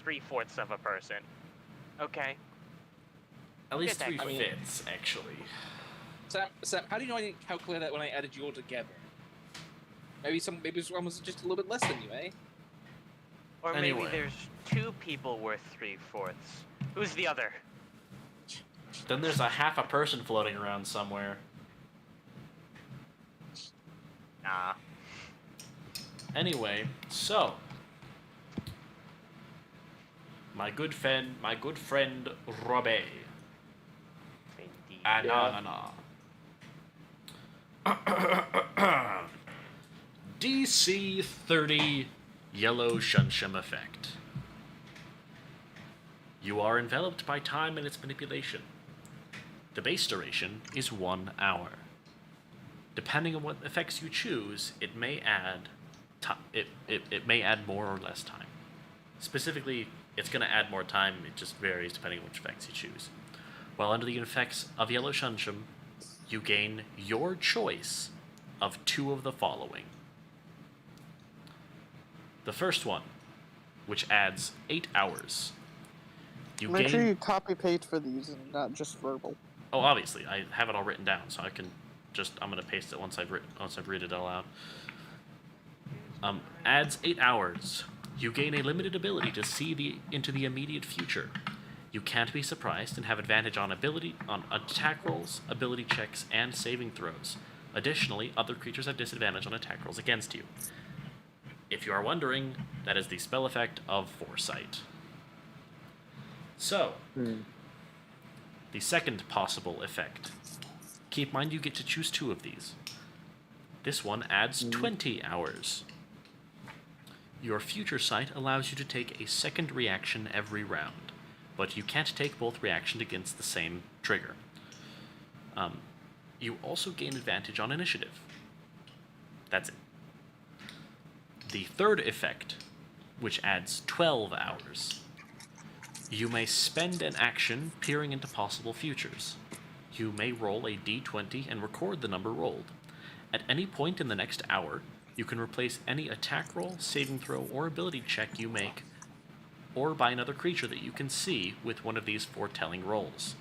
3/4 of a person. Okay. At least Good, 3/5, actually. Sam, how do you know I didn't calculate that when I added you all together? Maybe someone was just a little bit less than you, eh? Or Anyway. maybe there's 2 people worth 3/4. Who's the other? Then there's a half a person floating around somewhere. Nah. Anyway, so my good friend Robé. Indeed. Anana. DC 30 Yellow Shunshum Effect. You are enveloped by time and its manipulation. The base duration is 1 hour. Depending on what effects you choose, it may add it may add more or less time. Specifically, it's going to add more time. It just varies depending on which effects you choose. While under the effects of Yellow Shunshum, you gain your choice of 2 of the following. The first one, which adds 8 hours. Make sure you copy-paste for these and not just verbal. Oh, obviously, I have it all written down, so I can I'm going to paste it once I've read it all out. Adds 8 hours. You gain a limited ability to see into the immediate future. You can't be surprised and have advantage on attack rolls, ability checks, and saving throws. Additionally, other creatures have disadvantage on attack rolls against you. If you are wondering, that is the spell effect of Foresight. So, the second possible effect. Keep in mind you get to choose 2 of these. This one adds 20 hours. Your future sight allows you to take a second reaction every round, but you can't take both reactions against the same trigger. You also gain advantage on initiative. That's it. The third effect, which adds 12 hours. You may spend an action peering into possible futures. You may roll a d20 and record the number rolled. At any point in the next hour, you can replace any attack roll, saving throw, or ability check you make, or by another creature that you can see with one of these foretelling rolls.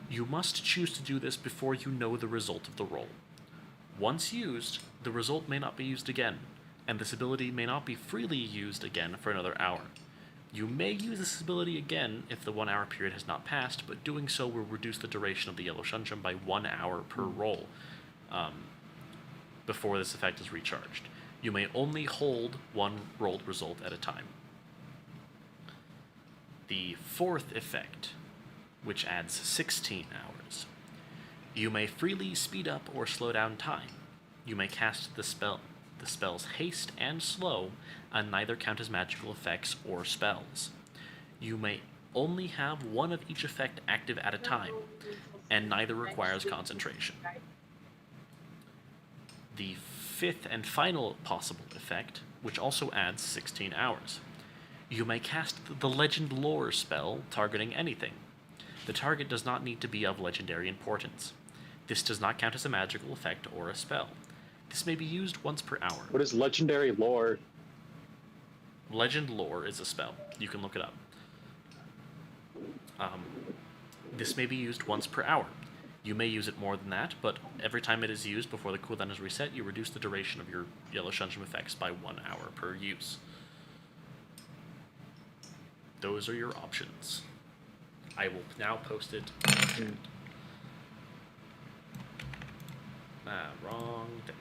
You must choose to do this before you know the result of the roll. Once used, the result may not be used again, and this ability may not be freely used again for another hour. You may use this ability again if the 1 hour period has not passed, but doing so will reduce the duration of the Yellow Shunshum by 1 hour per roll before this effect is recharged. You may only hold 1 rolled result at a time. The fourth effect, which adds 16 hours. You may freely speed up or slow down time. You may cast the spells Haste and Slow, and neither count as magical effects or spells. You may only have 1 of each effect active at a time, and neither requires concentration. The fifth and final possible effect, which also adds 16 hours. You may cast the Legend Lore spell targeting anything. The target does not need to be of legendary importance. This does not count as a magical effect or a spell. This may be used once per hour. What is legendary lore? Legend Lore is a spell. You can look it up. This may be used once per hour. You may use it more than that, but every time it is used before the cooldown is reset, you reduce the duration of your Yellow Shunshum effects by 1 hour per use. Those are your options. I will now post it. Wrong thing.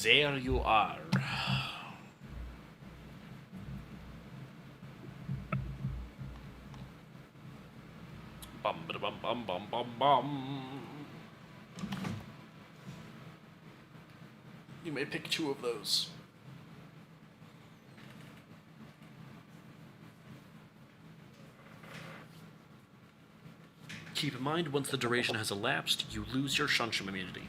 There you are. Bum ba bum bum bum bum bum. You may pick 2 of those. Keep in mind, once the duration has elapsed, you lose your Shunshum immunity.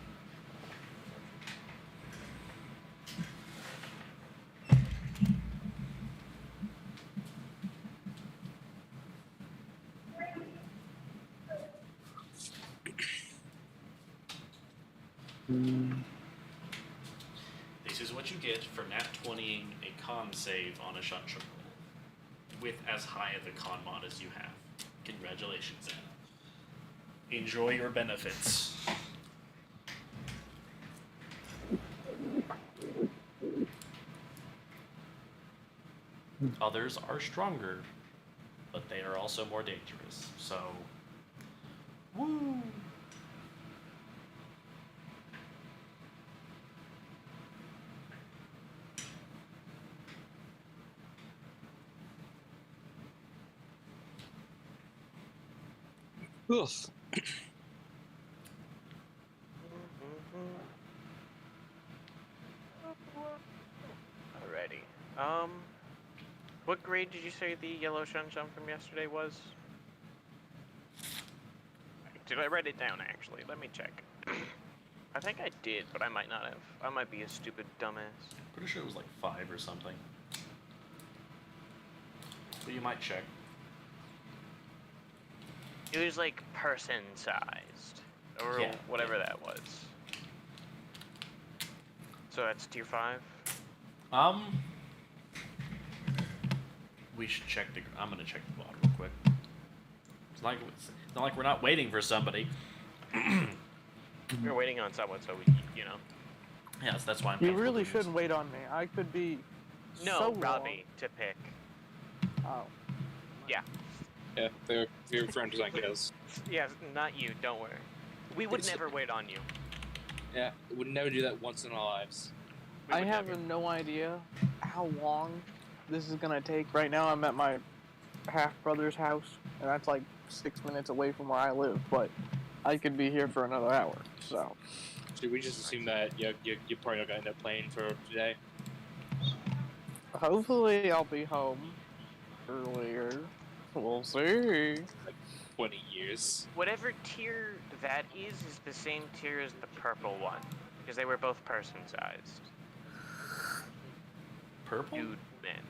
This is what you get for nat 20ing a con save on a Shunshun roll, with as high of a con mod as you have. Congratulations, Anna. Enjoy your benefits. Others are stronger, but they are also more dangerous. So, woo! Oof. Alrighty. What grade did you say the yellow Shunshun from yesterday was? Did I write it down, actually? Let me check. I think I did, but I might not have. I might be a stupid dumbass. Pretty sure it was like 5 or something. But you might check. It was like person-sized, or Yeah, whatever yeah. that was. So that's tier 5? We should check the... I'm gonna check the VOD real quick. It's not like we're not waiting for somebody. We're waiting on someone, so we, you know. Yes, that's why I'm You comfortable really doing this. shouldn't wait on me. I could be No, so Robbie, to pick. wrong. Oh. Yeah. Yeah, they're your friend like us. Yeah, not you, don't worry. We would never wait on you. Yeah, we would never do that once in our lives. We I would have never. no idea how long this is gonna take. Right now, I'm at my half brother's house, and that's like 6 minutes away from where I live. But I could be here for another hour. So Should we just assume that you're probably not gonna end up playing for today? hopefully, I'll be home earlier. We'll see. 20 years. Whatever tier that is the same tier as the purple one. Because they were both person-sized. Purple? Dude, man.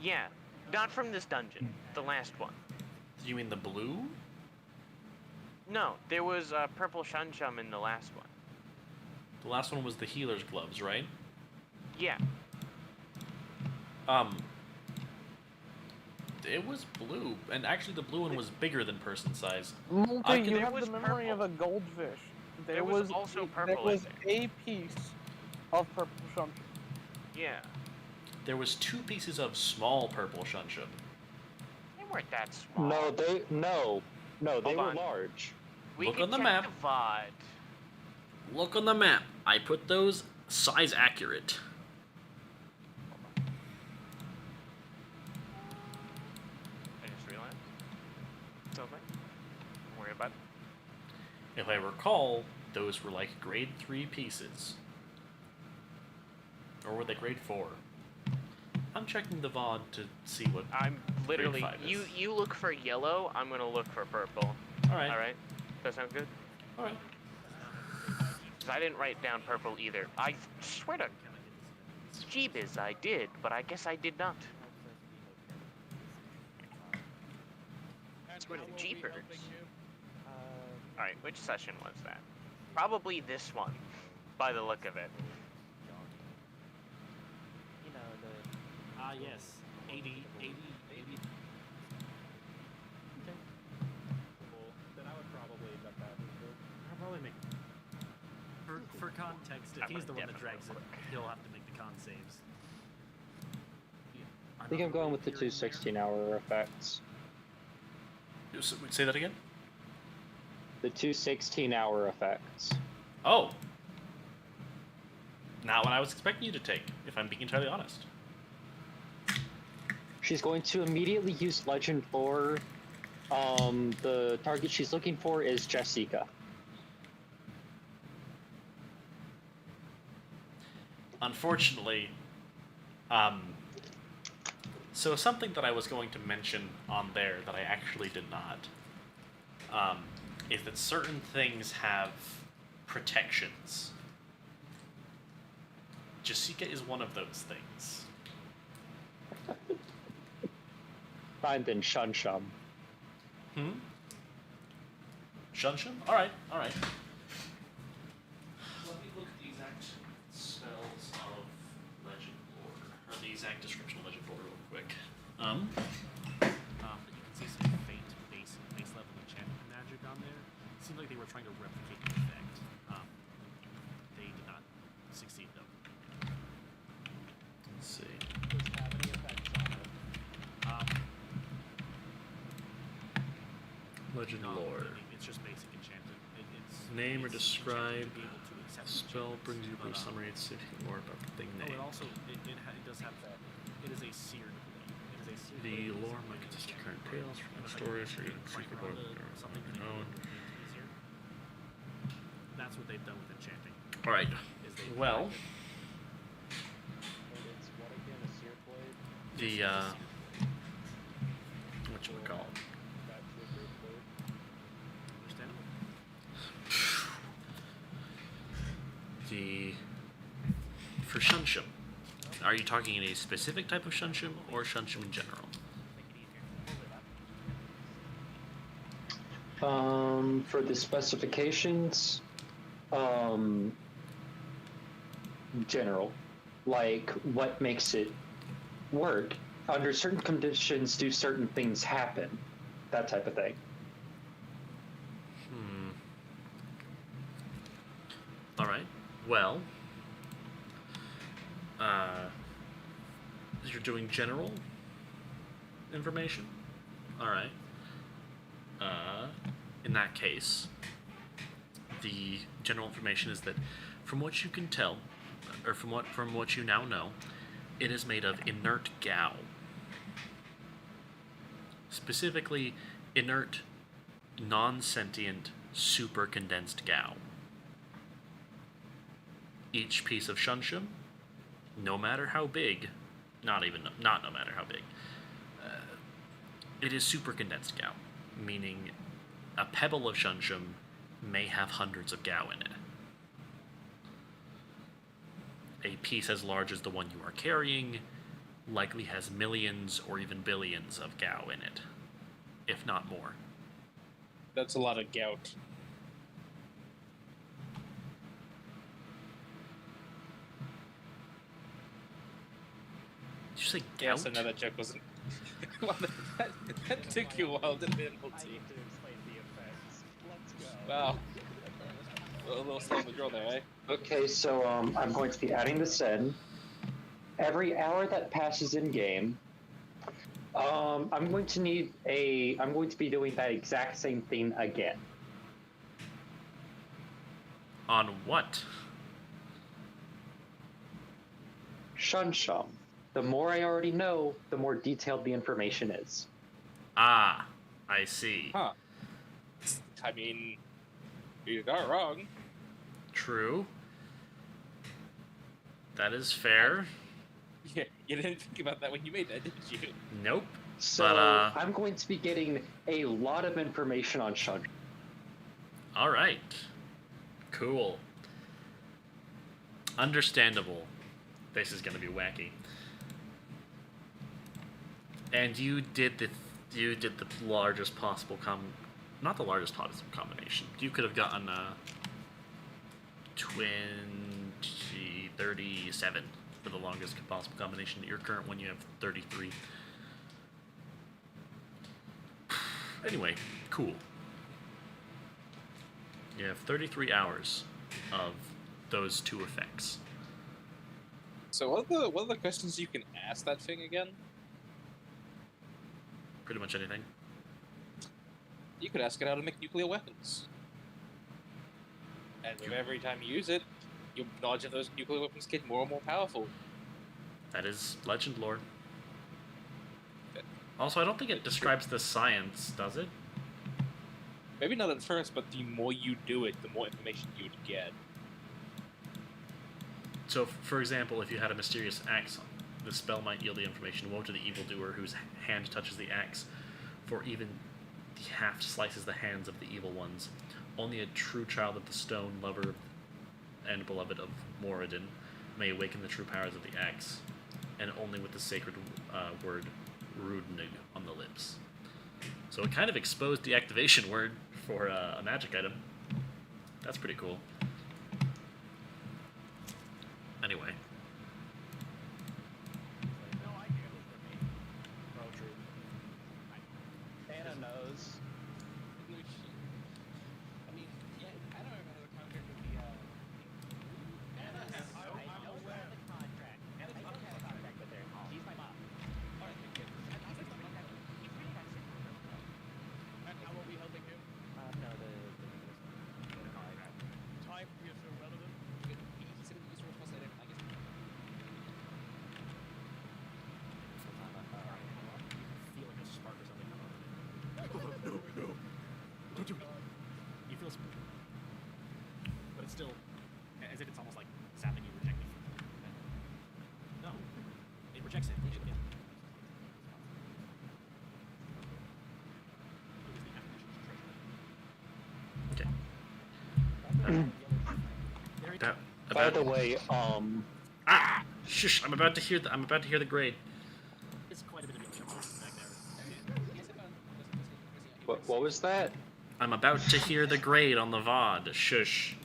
Yeah, not from this dungeon. The last one. You mean the blue? No, there was a purple Shunshun in the last one. The last one was the healer's gloves, right? Yeah. It was blue, and actually the blue one was bigger than person size. Multi, I you can- have There the was memory purple. of a goldfish. There was also purple There in was there. a piece of purple Shunshun. Yeah. There was 2 pieces of small purple Shunshun. They weren't that small. No, they Hold were on. large. We Look can on the check map. the VOD. Look on the map. I put those size accurate. I just realized. Something. Don't worry about it. If I recall, those were like grade 3 pieces. Or were they grade 4? I'm checking the VOD to see what... I'm literally... Grade 5 is. You look for yellow, I'm gonna look for purple. Alright. Alright? That sound good? Alright. 'Cause I didn't write down purple either. I swear to... Jeebus, I did, but I guess I did not. Swear to Jeepers. Alright, which session was that? Probably this one, by the look of it. You know, the... yes. 80... Okay. Then I would probably let that. I'll probably make... For context, if I'm he's the gonna one that get it drags real it, quick. he'll have to make the con saves. I think I'm going with the two 16-hour effects. Say that again? The two 16-hour effects. Oh! Not what I was expecting you to take, if I'm being entirely honest. She's going to immediately use Legend Lore. The target she's looking for is Jessica. Unfortunately, so something that I was going to mention on there that I actually did not, is that certain things have protections. Jessica is one of those things. Fine then, Shun Shun. Shun Shun? Alright, alright. Let me were trying to replicate the effect. They did not succeed, though. Let's see. Does it have any effects on it? Legend No, lore. it's just basic enchanted. It's Name or it's describe enchanted to be able to accept spell enchantments, brings you but, a summary. It's if you more about the thing Oh, name. it also it does have that. It is a seared blade. It is a seared The blade. lore might consist of current tales from And if I stories or can even crank secret around lore or something to make unknown. it easier. That's what they've done with enchanting. All right. Is they Well, And it's what again? A seared blade? the whatchamacallit? That's the seared blade. Understandable. The for Shunshum. Are you talking in a specific type of Shunshum or Shunshum in general? For the specifications, general, like what makes it work. Under certain conditions, do certain things happen? That type of thing. All right. Well, you're doing general information. All right. In that case, the general information is that, from what you can tell, or from what you now know, it is made of inert gao. Specifically, inert, non-sentient, super condensed gao. Each piece of Shunshum, no matter how big, not no matter how big, it is super condensed gao, meaning a pebble of Shunshum may have hundreds of gao in it. A piece as large as the one you are carrying likely has millions or even billions of gao in it, if not more. That's a lot of gout. Did you say gout? Yes, I know that joke wasn't. Well, that took you a while, didn't it? I need to explain the effects. Let's go. Wow. A little slow on the draw there, eh? Okay, so I'm going to be adding this in. Every hour that passes in game, I'm going to be doing that exact same thing again. On what? Shunshum. The more I already know, the more detailed the information is. Ah, I see. Huh. I mean, you're not wrong. True. That is fair. Yeah, you didn't think about that when you made that, did you? Nope. So But, I'm going to be getting a lot of information on Shunshum. All right. Cool. Understandable. This is going to be wacky. And you did the largest possible not the largest possible combination. You could have gotten 37 for the longest possible combination. Your current one, you have 33. Anyway, cool. You have 33 hours of those two effects. So what are the questions you can ask that thing again? Pretty much anything. You could ask it how to make nuclear weapons. And with every time you use it, your knowledge of those nuclear weapons get more and more powerful. That is legend lore. Also, I don't think it describes the science, does it? Maybe not at first, but the more you do it, the more information you would get. So, for example, if you had a mysterious axe, the spell might yield the information, woe to the evildoer whose hand touches the axe, for even the haft slices the hands of the evil ones. Only a true child of the stone, lover and beloved of Moradin, may awaken the true powers of the axe, and only with the sacred word Rudnig on the lips. So it kind of exposed the activation word for a magic item. That's pretty cool. Anyway. No idea for me. Oh, true. Anna knows. I mean, There it That, By about, the way, ah! Shush! I'm about to hear the. I'm about to hear the grade. is quite a bit of yellow jump back there. what was that? I'm about to hear the grade on the VOD. Shush.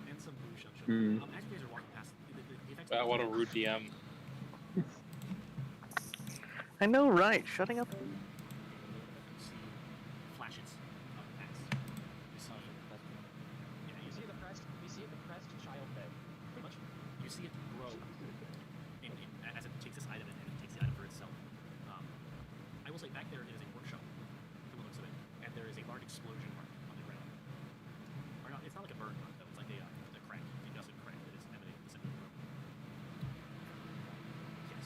And some blue shell. Hmm. As you guys are walking past, the effects. Wow, what a rude DM. I know, right? Shutting up. You see flashes of bats. You see. Yeah, you see the crest. You see the crest child bed. Pretty much. You see it grow as it takes this item and it takes the item for itself. I will say back there is a workshop. From the looks of it, and there is a large explosion mark on the ground. Or not, it's not like a burn mark though. It's like a crack, a gusset crack that is emanating from the center of the room. Yes.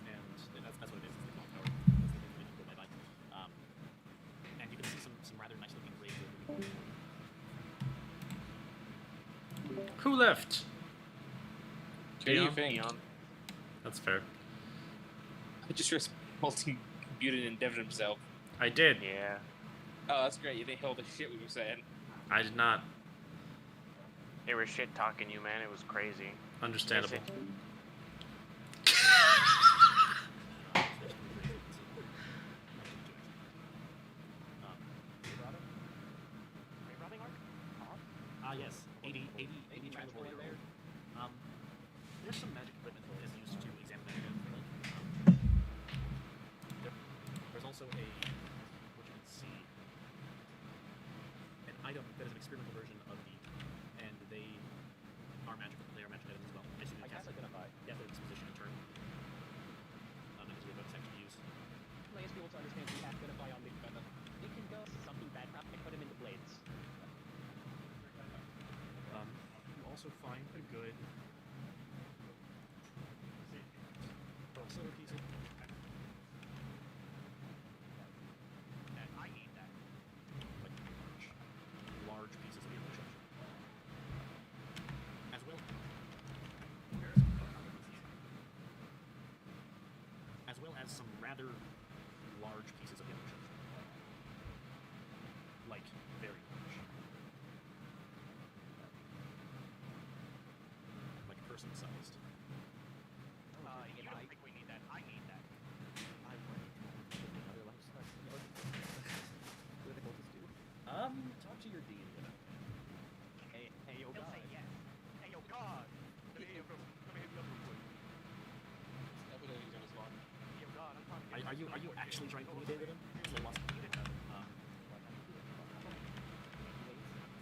Yeah. And that's what it is. It's the clock tower. That's the thing that you go by. And you can see some rather nice looking graves. Who left? Who do you Leon? think? Neon. That's fair. I just multi-muted and devved himself. I did. Yeah. Oh, that's great. You didn't hear all the shit we were saying. I did not. They were shit talking you, man. It was crazy. Understandable. Is it- Yes, 80 tribal in there. There's some magic equipment that is used to examine that area. There's also what you can see, an item that is an experimental version of and they are magical. They are magic items as well. Basically, you cast identify. Yeah, their disposition and turn. That is a weird text to use. Players be able to understand the identify on the weapon. It can go something bad crap and put him into blades. You also find a good silver piece of and I need that. Like large pieces of yellow structure. As well. As well as some rather large pieces of yellow structure. Like very large. Like person sized. You don't think we need that? I need that. I would. Other lifestyle. Difficulties too. Talk to your dean about that. Hey, yo, He'll God. say yes. Hey, yo, God. Come here, come here, real quick. Yo, God, I'm talking to you. Are you actually trying to communicate with him? He wants to communicate.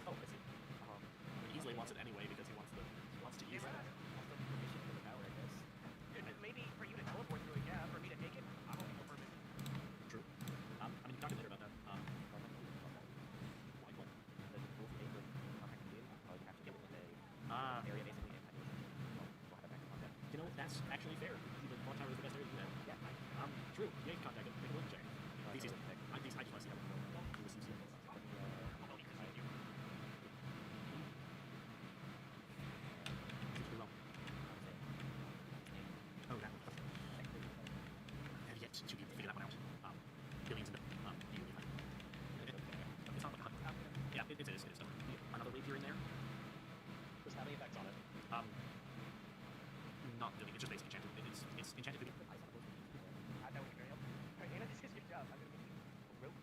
Oh, I see. He easily wants it anyway because he wants to use it. Maybe for you to teleport through it, yeah. For me to take it, I don't know permission. True. I mean, you can talk to him later about that. You know, that's actually fair. The clock tower is the best area to do that. Yeah. True. Yeah, you can contact him. Make a look check. I just want to see how he receives you. Seems pretty well. Oh, that. Have yet to figure that one out. Billions of you will find. It's not like a hunt. Yeah, it is. Another rapier in there. Does it have any effects on it? Not really. It's just basic enchanted. It's enchanted to be. That would be great. Anna, this is good job. I'm gonna make you a rope.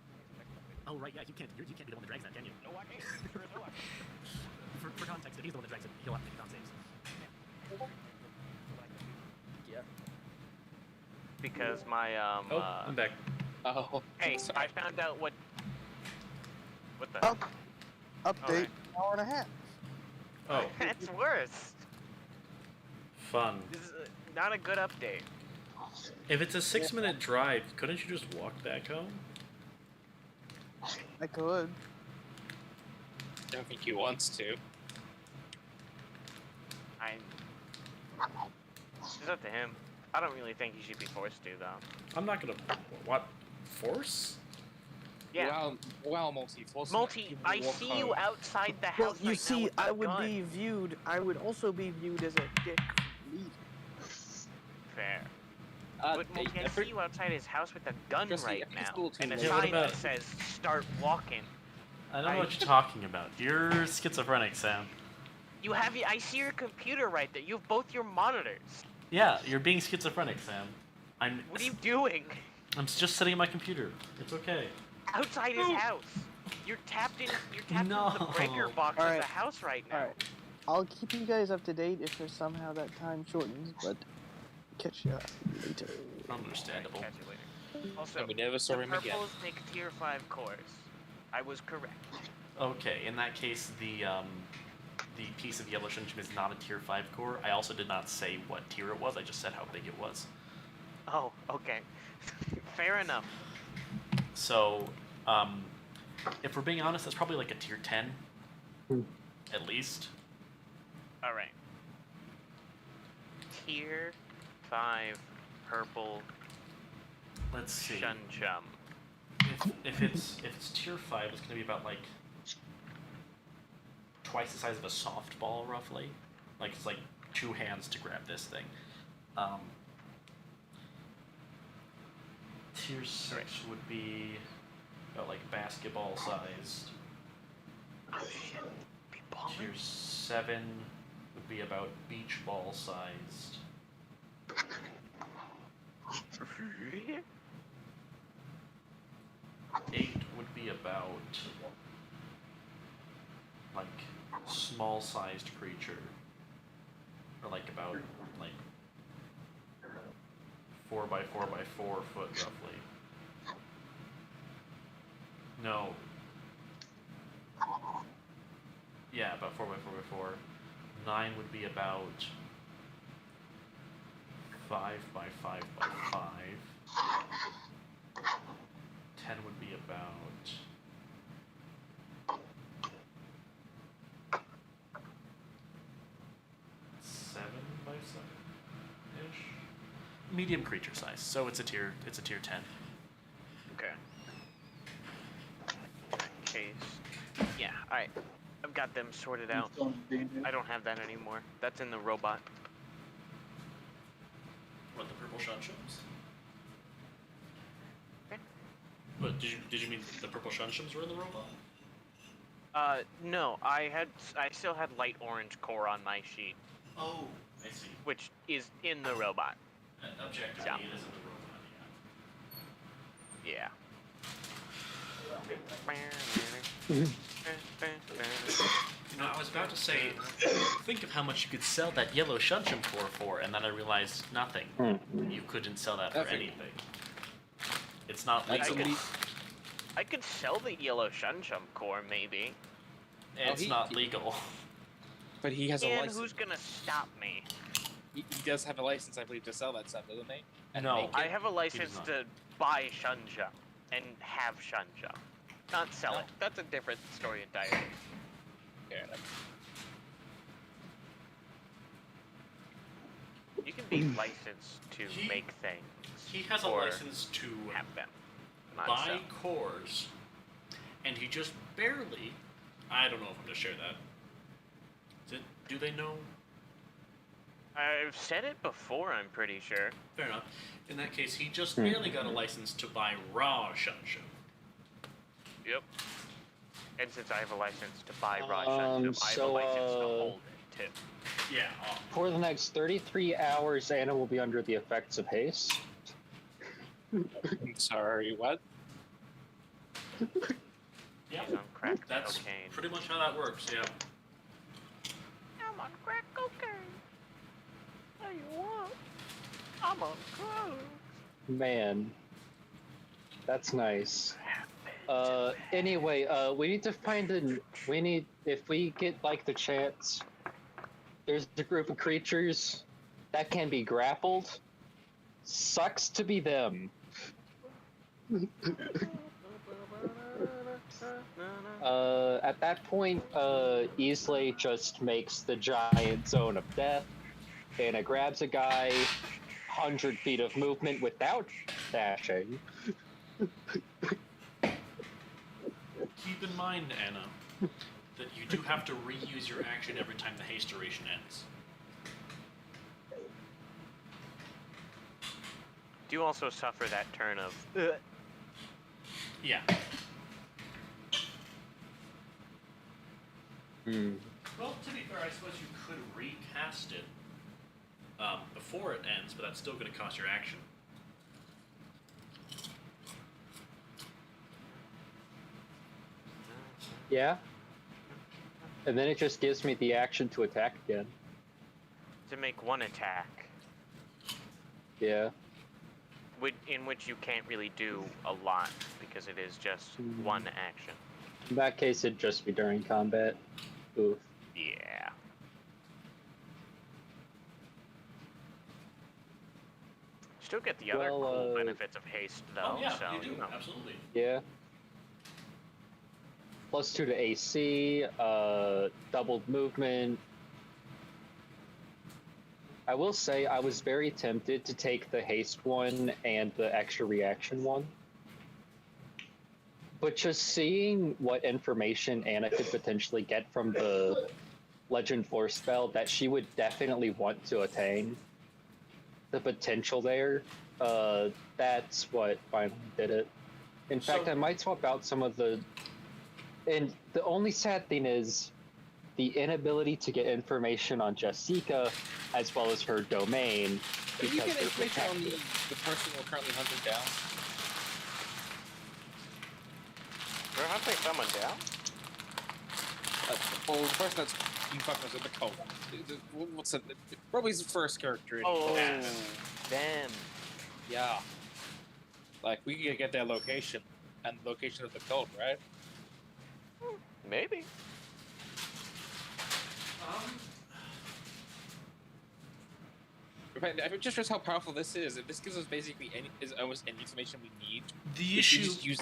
Oh right, yeah. You can't be the one that drags that, can you? No, I can't. There is no I can't. For context, if he's the one that drags it, he'll have to make con saves. Yeah. Because my Oh, I'm back. Oh. hey, sorry. I found out what the Update, hour and a half. Oh, That's worse. fun. This is not a good update. If it's a 6-minute drive, couldn't you just walk back home? I could. I don't think he wants to. It's up to him. I don't really think he should be forced to, though. I'm not gonna. What? Force? Yeah. Wow, multi-force. I see you outside the Well, house you right now see, with I the would gun. be viewed. I would also be viewed as a dick. Fair. But well, I see you outside his house with a gun Jesse, right I think it's a now, little too and a late. Yeah, what sign about- that says "Start walking." I don't know what you're talking about. You're schizophrenic, Sam. You have. I see your computer right there. You have both your monitors. Yeah, you're being schizophrenic, Sam. What are you doing? I'm just sitting at my computer. It's okay. Outside his house. You're tapped in. You're tapped No. into the breaker box All of right. the house right now. Alright. I'll keep you guys up to date if there's somehow that time shortens, but catch ya later. Understandable. Catch you later. Also, And we never saw the him again. purples make tier 5 cores. I was correct. Okay, in that case, the piece of yellow shunchum is not a tier 5 core. I also did not say what tier it was. I just said how big it was. Oh, okay. Fair enough. So, if we're being honest, that's probably like a tier 10, at least. All right. Tier 5 purple Let's see. shun chum. If it's tier 5, it's gonna be about like twice the size of a softball, roughly. Like it's like 2 hands to grab this thing. Tier 6 would be about like basketball sized. Be balling. Tier 7 would be about beach ball sized. 8 would be about like small sized creature. Or like about like 4 by 4 by 4 foot roughly. No. Yeah, about 4 by 4 by 4. 9 would be about 5 by 5 by 5. 10 would be about 7 by 7-ish. Medium creature size, so it's a tier 10. Okay. Case. Yeah, alright. I've got them sorted out. I don't have that anymore. That's in the robot. What, the purple shunchums? Okay. What, did you mean the purple shunchums were in the robot? No, I still had light orange core on my sheet, Oh, I see. which is in the robot. Objectively, Yeah. it is in the robot, Yeah. You know, I was about to say, think of how much you could sell that yellow shunchum core for, and then I realized nothing. You couldn't sell that for Nothing. anything. It's not Like legal. somebody, I could sell the yellow shunchum core, maybe. It's he- not legal. but he has a And license. who's gonna stop me? He does have a license, I believe, to sell that stuff, doesn't he? And No. make it. I have a license not. to buy shunchum and have shunchum, not sell it. That's a different story entirely. Fair enough. You can be licensed to He- make things. He has a or license to have them. Not buy sell. cores, and he just barely. I don't know if I'm gonna share that. Do they know? I've said it before, I'm pretty sure. Fair enough. In that case, he just barely got a license to buy raw shunchum. Yep. And since I have a license to buy raw Um, shunchum, I have a so, license to hold it too. Yeah. For the next 33 hours, Anna will be under the effects of haste. I'm sorry, what? Yeah. He's on crack That's cocaine. pretty much how that works. Yeah. I'm on crack cocaine. What do you want? I'm on drugs. Man, that's nice. Anyway, we need to find if we get like the chance, there's a group of creatures that can be grappled. Sucks to be them. At that point, Easley just makes the giant zone of death, and it grabs a guy 100 feet of movement without dashing. Keep in mind, Anna, that you do have to reuse your action every time the haste duration ends. do also suffer that turn of. Yeah. Well, to be fair, I suppose you could recast it before it ends, but that's still going to cost your action. Yeah. And then it just gives me the action to attack again. To make one attack, Yeah. in which you can't really do a lot because it is just one action. In that case, it'd just be during combat. Oof. Yeah. Still get the other cool benefits of haste, though. Oh yeah, so, you do, know. absolutely. Yeah. +2 to AC, doubled movement. I will say I was very tempted to take the haste one and the extra reaction one. But just seeing what information Anna could potentially get from the Legend 4 spell that she would definitely want to attain, the potential there, that's what finally did it. In fact, I might swap out some of the... And the only sad thing is the inability to get information on Jessica as well as her domain. Can you get they're information on protected. the person we're currently hunting down? We're hunting someone down? Well, the person that's being fucked with the cult. What's it? Probably the first character. Oh, Yeah. them. Yeah. Like, we can get their location and the location of the cult, right? Maybe. Just how powerful this is. This gives us basically almost any information we need. The We issue, can just use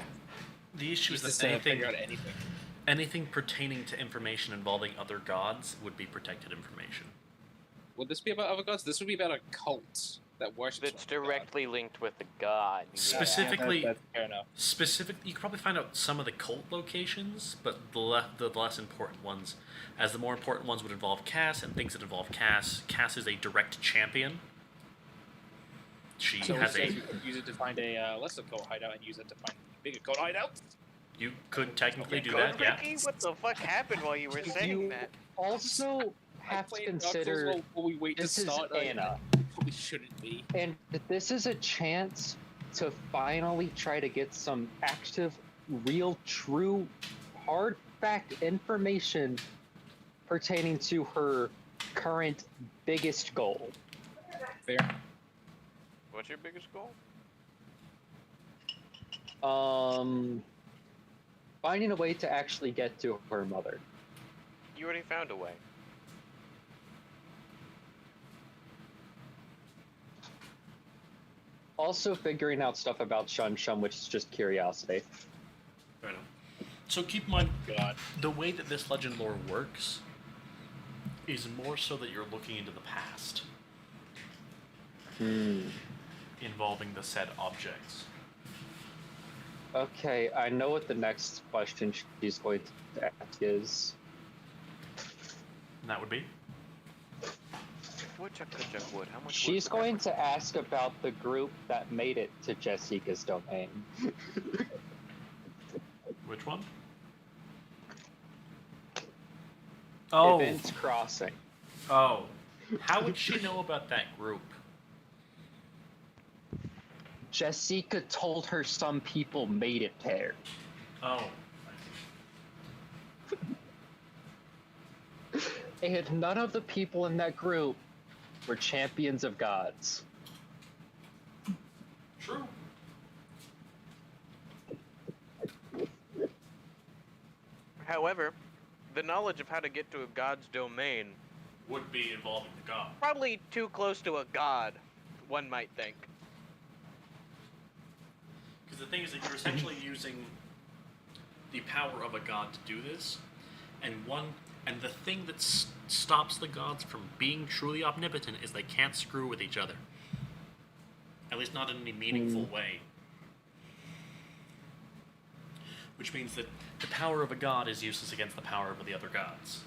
the issue is this that to figure out anything. anything pertaining to information involving other gods would be protected information. Would this be about other gods? This would be about a cult that worships That's one god. directly linked with the god. Specifically, that's fair enough. you could probably find out some of the cult locations, but the less important ones, as the more important ones would involve Cass and things that involve Cass. Cass is a direct champion. She So has we a. could use it to find a lesser cult hideout and use it to find bigger cult hideouts. You could technically do Good, that, yeah. Ricky? What the fuck happened while you were saying that? Also have to consider While we wait to this is start. Anna. Probably shouldn't be. And this is a chance to finally try to get some active, real, true, hard fact information pertaining to her current biggest goal. Fair. What's your biggest goal? Finding a way to actually get to her mother. You already found a way. Also figuring out stuff about Shun Shun, which is just curiosity. Right on. So keep in mind, God. the way that this legend lore works is more so that you're looking into the past, involving the said objects. Okay, I know what the next question she's going to ask is. And that would be? Woodchuck, wood. How much She's wood? going to ask about the group that made it to Jessica's domain. Which one? Oh. Events Crossing. Oh. How would she know about that group? Jessica told her some people made it there. Oh. And none of the people in that group were champions of gods. True. However, the knowledge of how to get to a god's domain Would be involving the god. probably too close to a god, one might think. Because the thing is that you're essentially using the power of a god to do this, and the thing that stops the gods from being truly omnipotent is they can't screw with each other. At least not in any meaningful way. Which means that the power of a god is useless against the power of the other gods.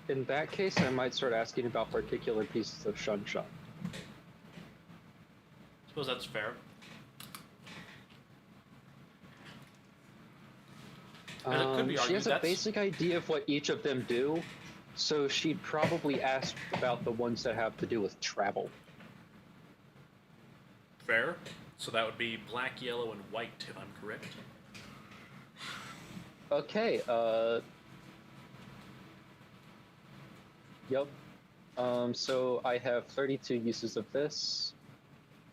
In that case, I might start asking about particular pieces of Shun Shun. Suppose that's fair. And it could be She argued has a that's basic idea of what each of them do, so she'd probably ask about the ones that have to do with travel. fair. So that would be black, yellow, and white, if I'm correct. Okay, Yep. So I have 32 uses of this.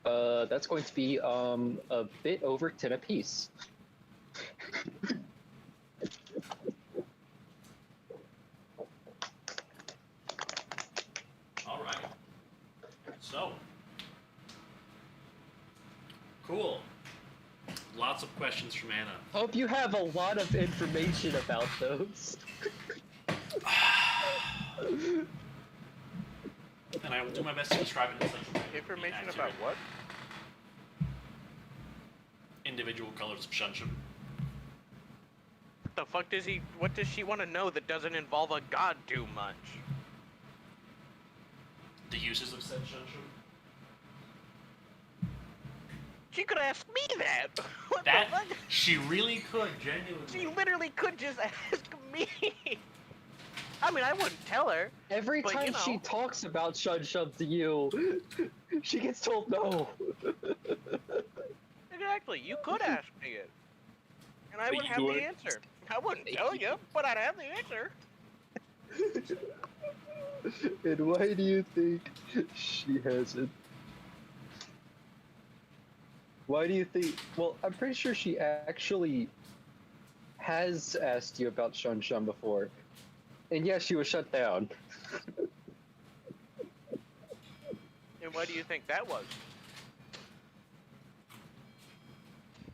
That's going to be a bit over 10 apiece. All right. So, cool. Lots of questions from Anna. Hope you have a lot of information about those. And I will do my best to describe it in such a way. Information about what? Individual colors of Shunshin. The fuck does he? What does she want to know that doesn't involve a god too much? The uses of said Shunshin. She could ask me that. What That the fuck? she really could, genuinely. She literally could just ask me. I mean, I wouldn't tell her. Every But, you time she know. talks about Shun Shun to you, she gets told no. Exactly. You could ask me it, and I But would you have the would- answer. I wouldn't tell you, but I'd have the answer. And why do you think she hasn't? Why do you think? Well, I'm pretty sure she actually has asked you about Shun Shun before. And yeah, she was shut down. And why do you think that was?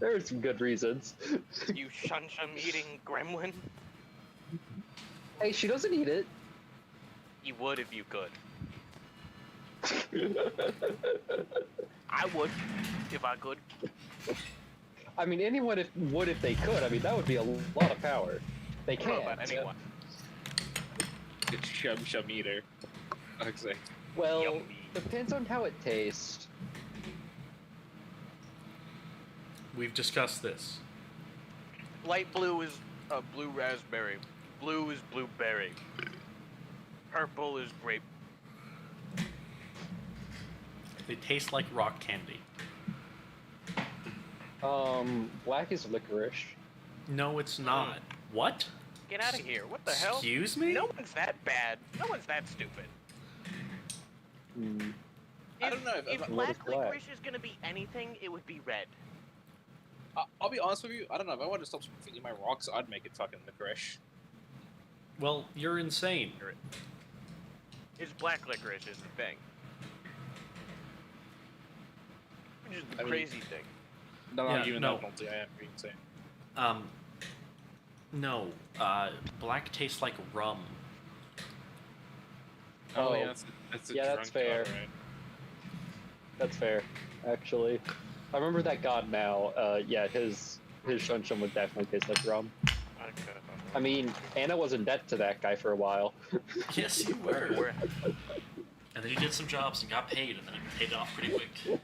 There are some good reasons. You shun-shun eating gremlin? Hey, she doesn't eat it. You would if you could. I would, if I could. I mean, anyone would if they could. I mean, that would be a lot of power. They I don't know can't. about anyone. Good shum eater. Okay. Well, Yummy. depends on how it tastes. We've discussed this. Light blue is blue raspberry. Blue is blueberry. Purple is grape. They taste like rock candy. Black is licorice. No, it's not. What? Get out of here. What the hell? Excuse me? No one's that bad. No one's that stupid. Hmm. I don't know If if- What is black black? licorice is gonna be anything, it would be red. I'll be honest with you. I don't know. If I wanted to stop eating my rocks, I'd make it fucking licorice. Well, you're insane. It's black licorice is the thing. Which is the I mean- crazy thing. No, Yeah, even no. though I am being insane. No. Black tastes like rum. Oh, yeah, that's a yeah, that's drunk fair. god, right? That's fair, actually. I remember that god now. Yeah, his Shun Shun would definitely taste like rum. Okay. I mean, Anna was in debt to that guy for a while. Yes, you were. We're And then he did some jobs and got paid, and then he paid it off pretty quick.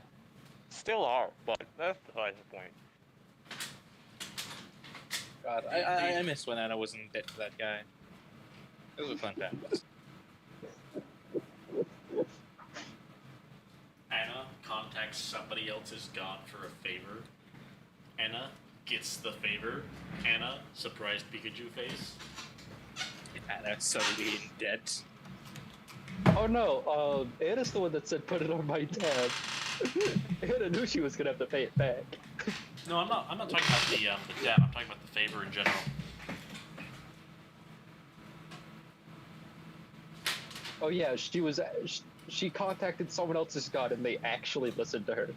still are, but that's besides the point. God, I miss when Anna was in debt to that guy. It was a fun time. Anna contacts somebody else's god for a favor. Anna gets the favor. Anna, surprised Pikachu face. Anna's suddenly in debt. Oh no, Anna's the one that said put it on my tab. Anna knew she was gonna have to pay it back. No, I'm not talking about the debt. I'm talking about the favor in general. Oh yeah, she contacted someone else's god and they actually listened to her.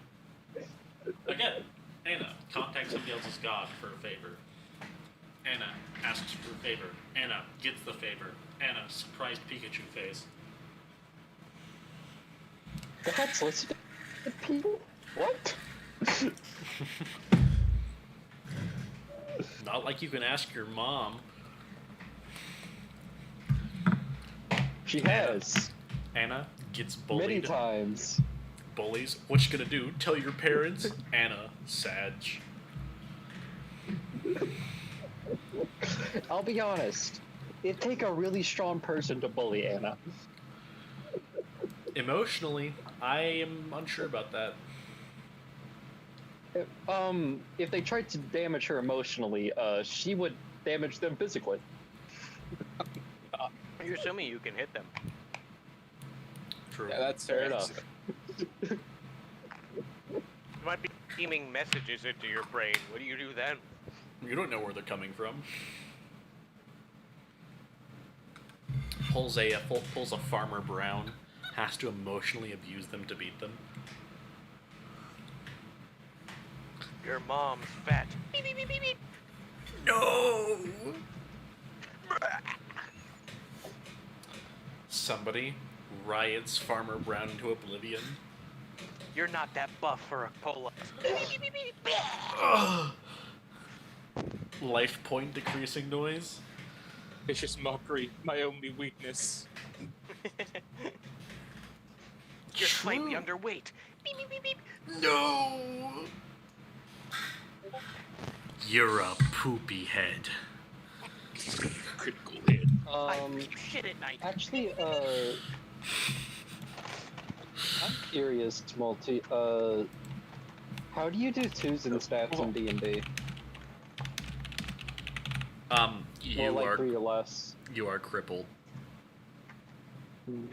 Again, Anna contacts somebody else's god for a favor. Anna asks for a favor. Anna gets the favor. Anna, surprised Pikachu face. Gods listen to people? What? Not like you can ask your mom. She has. Anna gets bullied. Many times. bullies. What you gonna do? Tell your parents? Anna, Sag. I'll be honest. It'd take a really strong person to bully Anna. Emotionally, I am unsure about that. If they tried to damage her emotionally, she would damage them physically. You're assuming you can hit them. True. Yeah, that's Fair fair enough. You might be beaming messages into your brain. What do you do then? You don't know where they're coming from. Pulls a Farmer Brown. Has to emotionally abuse them to beat them. Your mom's fat. Beep, beep, beep, beep, beep. No! Somebody riots Farmer Brown into oblivion. You're not that buff for a pull-up. Life point decreasing noise. vicious mockery, my only weakness. You're slightly True. underweight. Beep, beep, beep, beep. No! You're a poopy head. Critical hit. I shit at night. Actually, I'm curious, Multi. How do you do twos and stats in D&D? You More like are 3 or less. you are crippled. Hmm.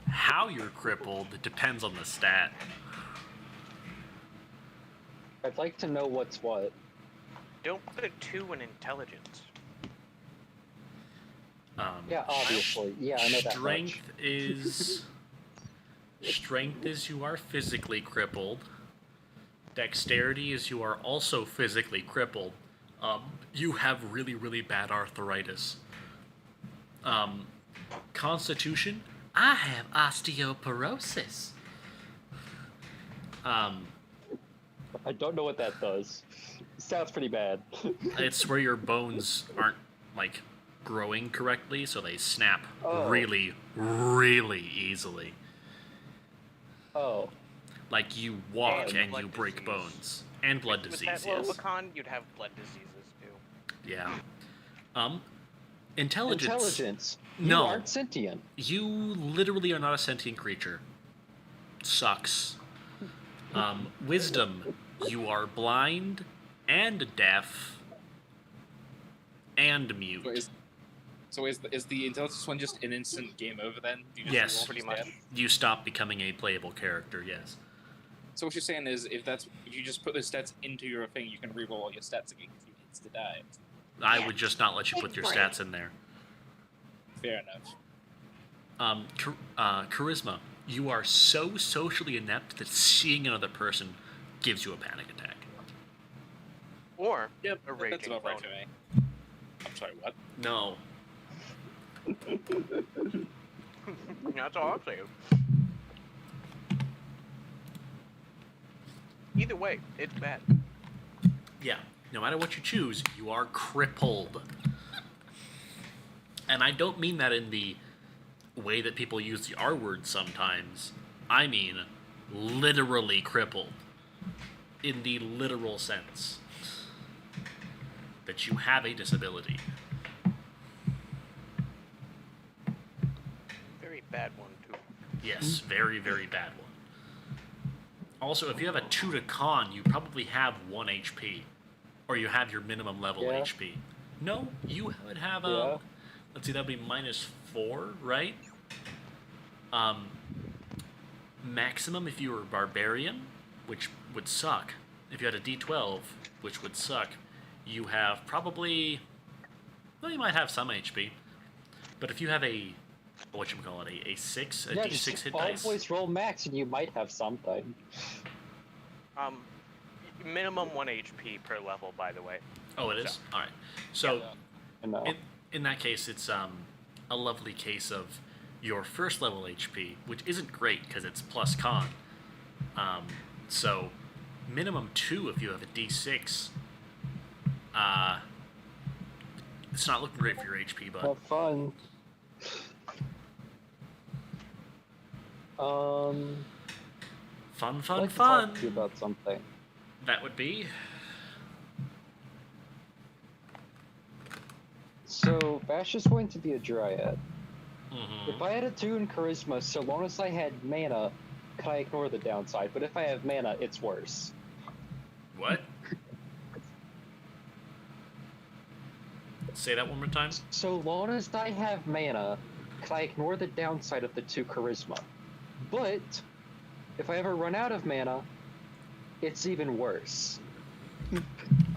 How you're crippled depends on the stat. I'd like to know what's what. Don't put a 2 in intelligence. Yeah, obviously. Yeah, I know that Strength is strength is you are physically crippled. Dexterity is you are also physically crippled. You have really, really bad arthritis. Constitution, I have osteoporosis. I don't know what that does. Sounds pretty bad. It's where your bones aren't like growing correctly, so they snap Oh. really, really easily. Oh. Like you walk And and blood you break disease. bones. And blood With disease, that low of a yes. con, you'd have blood diseases too. Yeah. Intelligence. Intelligence. You No. aren't sentient. You literally are not a sentient creature. Sucks. Wisdom. You are blind and deaf and mute. So is the intelligence one just an instant game over then? Do you just Yes. roll Pretty instead? much. You stop becoming a playable character, yes. So what you're saying is if you just put those stats into your thing, you can reroll all your stats again if you insta die. I would just not let you put your stats in there. Fair enough. Charisma. You are so socially inept that seeing another person gives you a panic attack. Or Yep, a raging that's about right boner. for me. I'm sorry, what? No. That's all I'm saying. Either way, it's bad. Yeah. No matter what you choose, you are crippled. And I don't mean that in the way that people use the R word sometimes. I mean literally crippled. In the literal sense. That you have a disability. Very bad one too. Yes, very, very bad one. Also, if you have a 2 to con, you probably have 1 HP. Or you have your minimum level Yeah. HP. No, you would have Yeah. let's see, that'd be -4, right? Maximum if you were a barbarian, which would suck. If you had a D12, which would suck, you have probably, well, you might have some HP. But if you have a, whatchamacallit, a 6, a Yeah, D6 just hit dice. always roll max and you might have something. Minimum 1 HP per level, by the way. Oh, it is? Alright. So, I know. in that case, it's a lovely case of your first level HP, which isn't great because it's plus con. So, minimum 2 if you have a D6. It's not looking great for your HP, but Have fun. Um, Fun, I'd fun, like to fun. talk to you about something. That would be. So, Vash is going to be a dryad. Mm-hmm. If I had a 2 in charisma, so long as I had mana, could I ignore the downside? But if I have mana, it's worse. What? Say that one more time. So long as I have mana, could I ignore the downside of the 2 charisma? But if I ever run out of mana, it's even worse. Let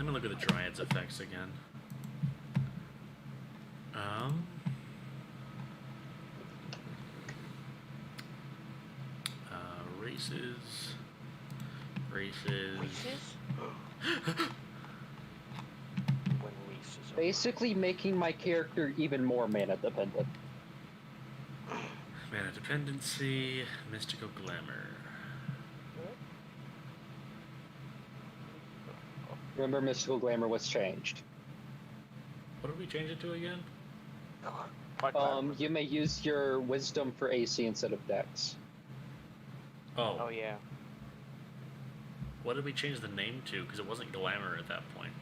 me look at the Dryad's effects again. Races. Races? When races are Basically making my character even more mana dependent. Mana dependency, mystical glamour. Remember, mystical glamour was changed. What did we change it to again? You may use your wisdom for AC instead of dex. Oh yeah. What did we change the name to? Because it wasn't glamour at that point.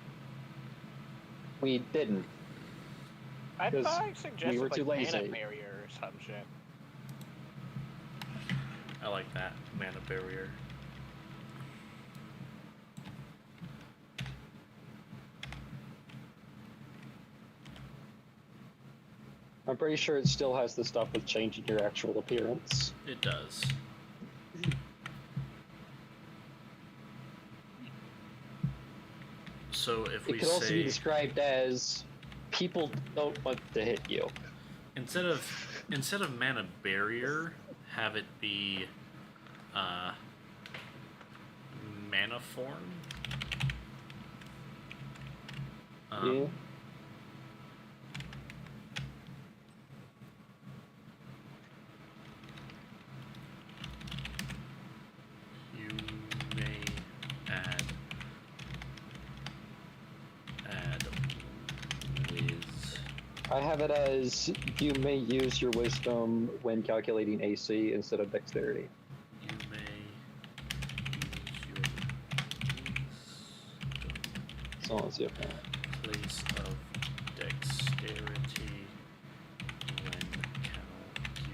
We didn't. I Because suggested we were too like lazy. mana barrier or some shit. I like that. Mana barrier. I'm pretty sure it still has the stuff with changing your actual appearance. It does. So if It we could also be say described as people don't want to hit you. instead of mana barrier, have it be mana form. Yeah. You may add whiz. I have it as you may use your wisdom when calculating AC instead of dexterity. You may use your As long as you have that. place of dexterity when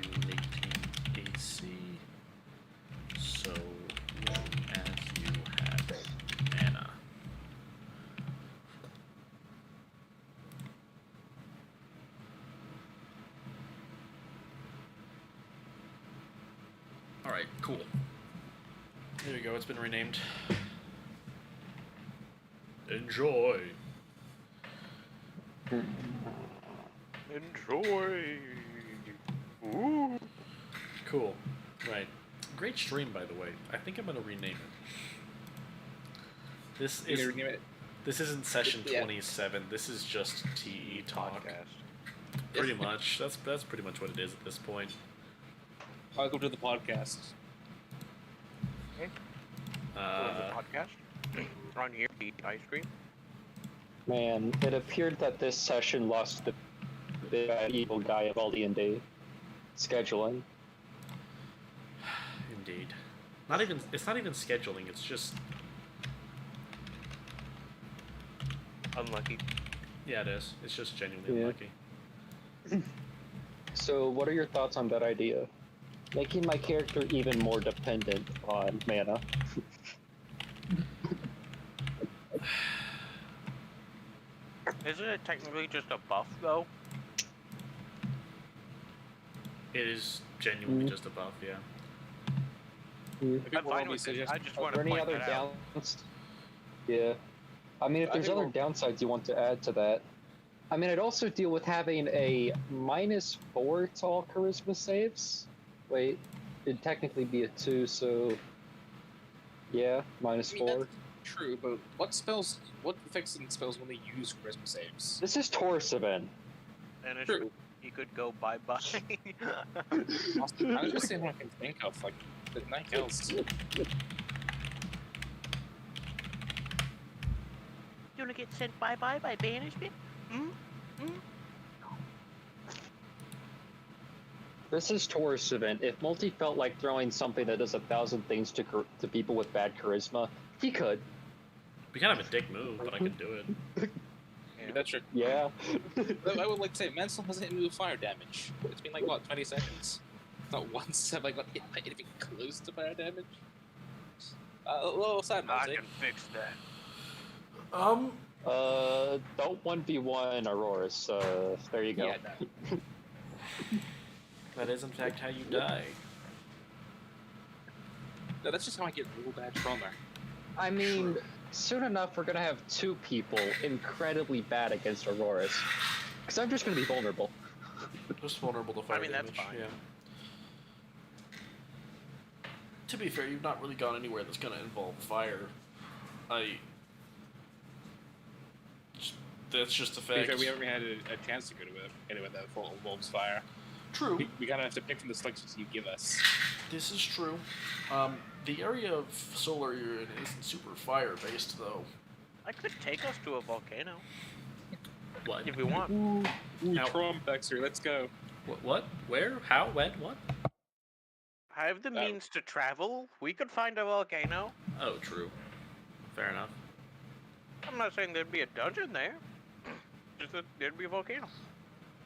calculating AC, so long as you have mana. Alright, cool. There we go, it's been renamed. Enjoy. Enjoy. Ooh. Cool. Right. Great stream, by the way. I think I'm gonna rename it. This You is gonna rename it? this isn't session Yeah. 27. This is just TE talk. Podcast. Pretty much. That's pretty much what it is at this point. Welcome to the podcast. Podcast. On here, eat ice cream. Man, it appeared that this session lost the big bad evil guy of all D&D. Scheduling. Indeed. It's not even scheduling, it's just Unlucky. yeah, it is. It's just genuinely Yeah. unlucky. So, what are your thoughts on that idea? Making my character even more dependent on mana. Isn't it technically just a buff though? It is genuinely just a buff, yeah. I I'm think we're fine all with it. suggest- I just Are want there to any point other that out. downs? Yeah. I mean, if I there's think other we're- downsides you want to add to that. I mean, I'd also deal with having a -4 to all charisma saves. Wait, it'd technically be a 2, so. Yeah, I mean, -4. that's true, but what effects and spells only use charisma saves? This is Torus event. And it's, True. you could go bye-bye. I was just saying what I can think of, like, but nothing else. You wanna get sent bye-bye by banishment? This is Torus event. If Multi felt like throwing something that does 1,000 things to people with bad charisma, he could. Be kind of a dick move, but I can do it. Yeah, that's true. Yeah. I would like to say, Mansell hasn't hit me with fire damage. It's been like, what, 20 seconds? Not once have I got hit by anything close to fire damage. A little sad, I Multi. can fix that. Don't 1v1 Auroras. There you go. Yeah, no. That is in fact how you die. No, that's just how I get real bad trauma. I mean, soon enough we're gonna have 2 people incredibly bad against Auroras. Because I'm just gonna be vulnerable. Just vulnerable to fire mean, that's damage. fine. Yeah. To be fair, you've not really gone anywhere that's gonna involve fire. That's just a To be fact. fair, we haven't had a chance to go to anywhere that involves fire. True. We kind of have to pick from the selections you give us. This is true. The area of Solar you're in isn't super fire-based, though. I could take us to a volcano What? if we want. Ooh, Now- Trump, Baxter, let's go. What? Where? How? When? What? I have the means to travel. We could find a volcano. Oh, true. Fair enough. I'm not saying there'd be a dungeon there. Just that there'd be a volcano.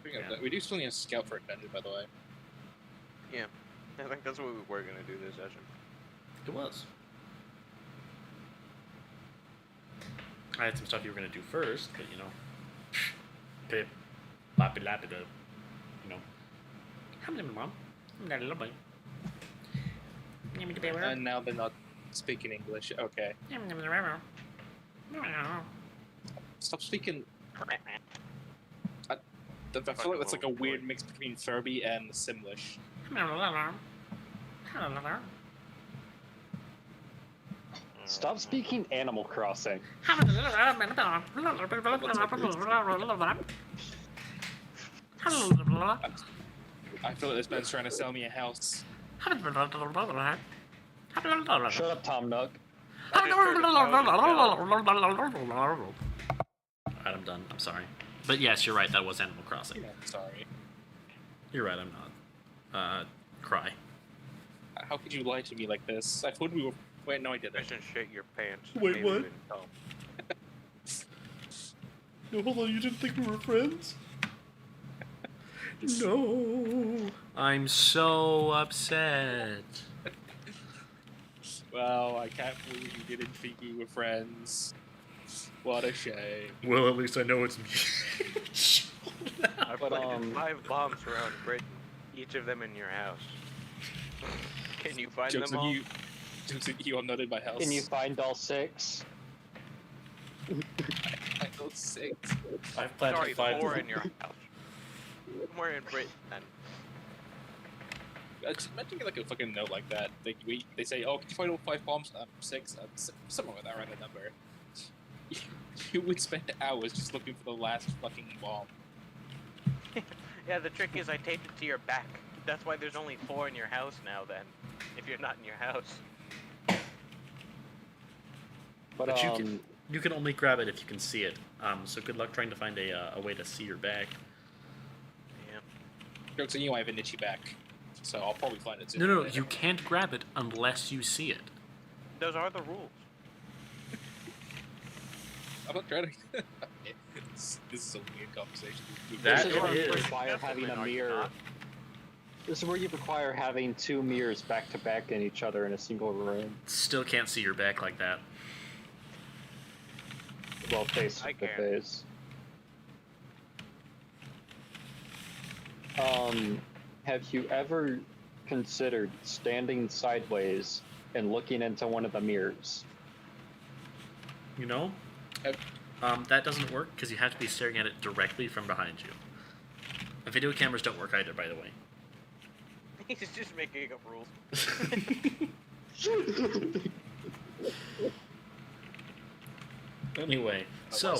Speaking of Yeah. that, we do still need a scout for a dungeon, by the way. Yeah. I think that's what we were gonna do this session. It was. I had some stuff you were gonna do first, but you know, pip, lappy lappy do, you know. And now they're not speaking English. Okay. Stop speaking. I feel like that's like a weird mix between Furby and Simlish. Stop speaking Animal Crossing. I feel like this man's trying to sell me a house. Shut up, Tom Nook. Alright, I'm done. I'm sorry. But yes, you're right. That was Animal Crossing. Yeah, sorry. You're right. I'm not. Cry. How could you lie to me like this? I thought we were. Wait, no, I didn't. Mission shit your pants. Wait, Maybe what? we didn't tell 'em. No, hold on. You didn't think we were friends? No. I'm so upset. Well, I can't believe you didn't think we were friends. What a shame. Well, at least I know it's me. I But, planted 5 bombs around Britain, each of them in your house. Can you find Jokes them on all? you. Jokes on you. I'm not in my house. Can you find all 6? I know 6. I've planted Sorry, 5. 4 in your house. Somewhere in Britain, then. Just imagine like a fucking note like that. They say, "Oh, can you find all 5 bombs?" 6. Somewhere with that random number. You would spend hours just looking for the last fucking bomb. Yeah, the trick is I taped it to your back. That's why there's only 4 in your house now, then. If you're not in your house. But, you can only grab it if you can see it. So good luck trying to find a way to see your back. Yeah. Jokes on you. I have an itchy back, so I'll probably find it soon. No, you can't grab it unless you see it. Those are the rules. I'm not trying to. This is a weird conversation. That this is where you is. require having a Definitely mirror. not. This is where you require having 2 mirrors back to back in each other in a single room. Still can't see your back like that. Well, face I to can. face. Have you ever considered standing sideways and looking into one of the mirrors? You know? That doesn't work because you have to be staring at it directly from behind you. Video cameras don't work either, by the way. He's just making up rules. Anyway, so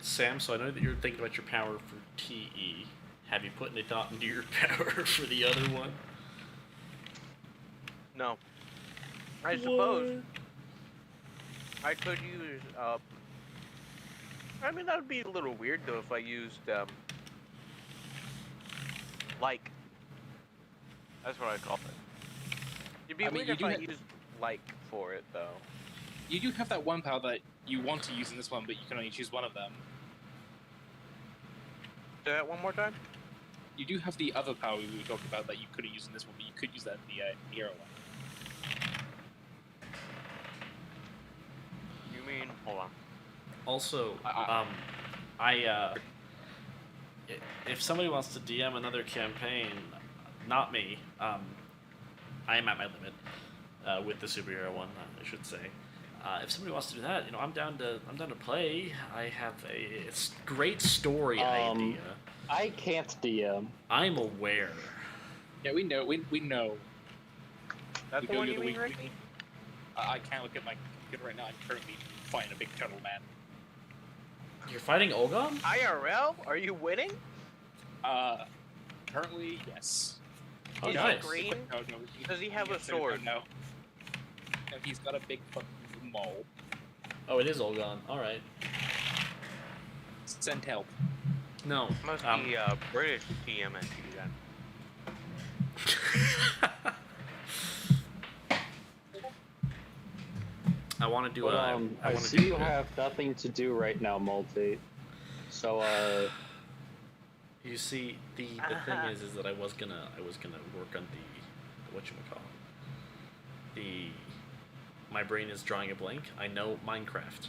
Sam, so I know that you're thinking about your power for TE. Have you put any thought into your power for the other one? No. I suppose I could use I mean, that would be a little weird though if I used like. That's what I call it. It'd be I mean, weird you if do I ha- used like for it though. You do have that one power that you want to use in this one, but you can only choose one of them. Say that one more time. You do have the other power we were talking about that you couldn't use in this one, but you could use that in the hero one. You mean? Hold on. Also, if somebody wants to DM another campaign, not me, I am at my limit with the superhero one, I should say. If somebody wants to do that, I'm down to play. I have a great story idea. I can't DM. I'm aware. Yeah, we know. We know. That's We the know one you're you the mean, weak- Ricky? I can't look at my computer right now. I'm currently fighting a big turtle man. You're fighting Olgon? IRL? Are you winning? Currently, yes. Oh, Is nice. he green? No, Does he have a yes, sword? No. No, he's got a big fucking mole. Oh, it is Olgon. All right. Send help. No. Must be British TMNT then. I want to do But, a. I wanna see do you a- have nothing to do right now, Multi. So, You see, the thing is that I was gonna work on the whatchamacallit. My brain is drawing a blank. I know Minecraft.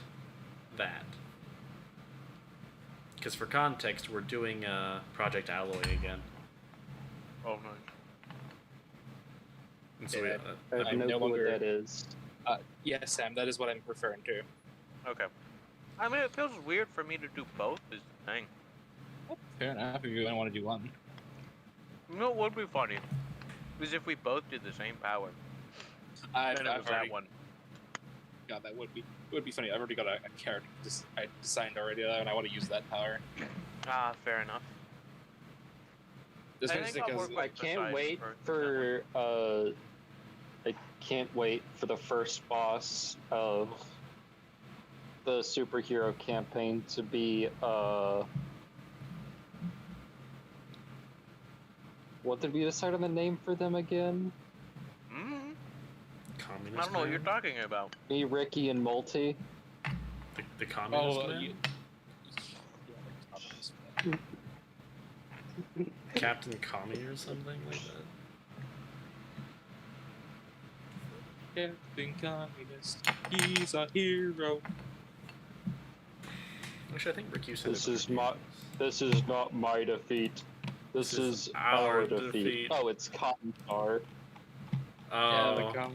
That. Because for context, we're doing Project Alloy again. Oh no. And so Yeah, I have I'm no no clue longer- what that is. Yes, Sam, that is what I'm referring to. Okay. I mean, it feels weird for me to do both. Is the thing. Fair enough, if you only want to do one. You know what would be funny? Is if we both did the same power. I've And it was already, that one. God, that would be funny. I've already got a character I designed already, and I want to use that power. Ah, fair enough. Just I because think I'll work I can't Besides wait for I can't wait for the first boss of the superhero campaign to be what did we decide on the name for them again? Mm-hmm. Communist I don't know what you're man? talking about. Me, Ricky, and Multi. The communist man? Captain Commie or something like that? Captain Communist, he's a hero. Actually, I think Rick, you said This it is better. not this is not my defeat. This is our defeat. Oh, it's Commissar. Oh,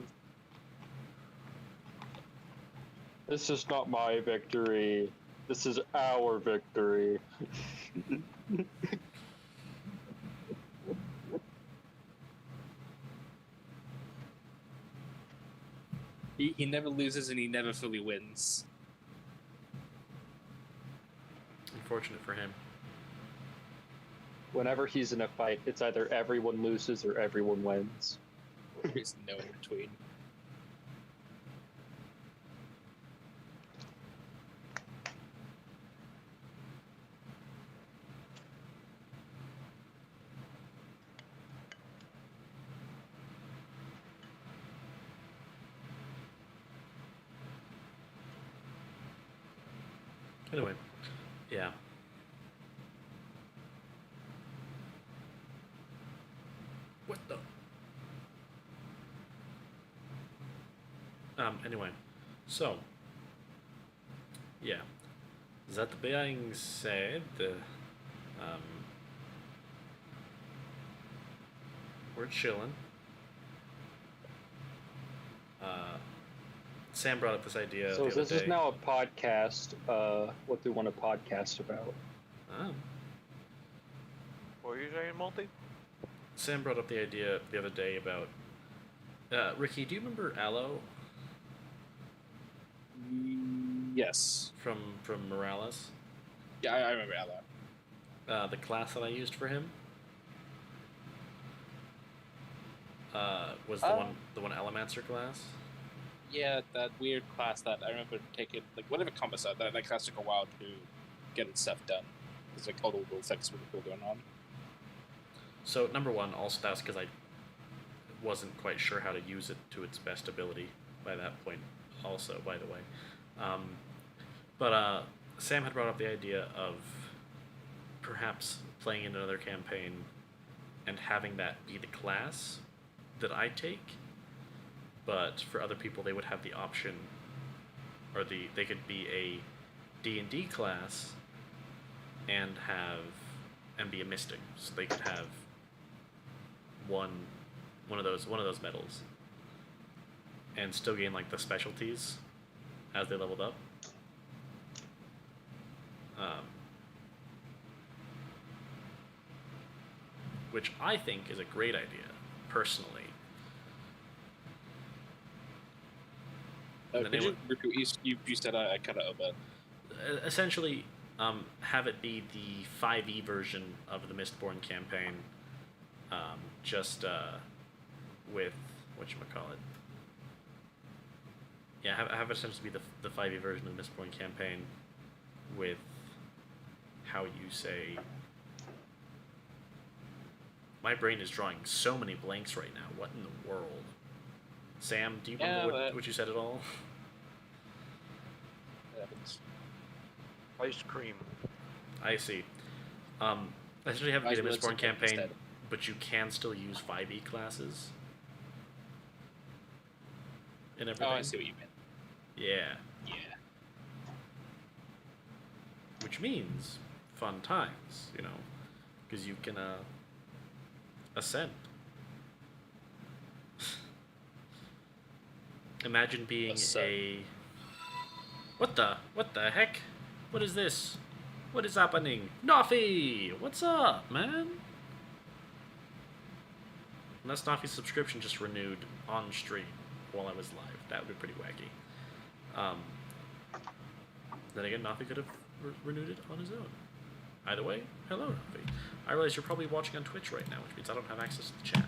This is not my victory. This is our victory. He never loses and he never fully wins. unfortunate for him. Whenever he's in a fight, it's either everyone loses or everyone wins. There's no in between. Anyway, yeah. What the? Anyway, so, yeah. That being said, we're chilling. Sam brought up this idea So the other this day. is now a podcast. What do we want to podcast about? Oh. What were you saying, Multi? Sam brought up the idea the other day about. Ricky, do you remember Aloe Yes. from Morales? Yeah, I remember that. The class that I used for him was the one Elemancer class. Yeah, that weird class that I remember taking, like, whatever compass that class took a while to getting stuff done. There's like all the little things really cool going on. So number one, also that's because I wasn't quite sure how to use it to its best ability by that point. Also, by the way, but Sam had brought up the idea of perhaps playing in another campaign and having that be the class that I take. But for other people, they would have the option, or they could be a D&D class and be a mystic, so they could have one of those medals and still gain like the specialties as they leveled up. Which I think is a great idea, personally. Could you repeat? You said I cut out of that. Essentially, have it be the 5e version of the Mistborn campaign, just with whatchamacallit. Yeah, have it essentially be the 5e version of the Mistborn campaign with how you say. My brain is drawing so many blanks right now. What in the world? Sam, do you remember what you said at all? Ice cream. I see. Essentially have it be the Mistborn campaign, instead. but you can still use 5e classes and everything. Oh, I see what you meant. Yeah. Yeah. Which means fun times, because you can ascend. Imagine being What the heck? What is this? What is happening? Nafi! What's up, man? Unless Nafi's subscription just renewed on stream while I was live. That would be pretty wacky. Then again, Nafi could have renewed it on his own. Either way, hello, Nafi. I realize you're probably watching on Twitch right now, which means I don't have access to the chat.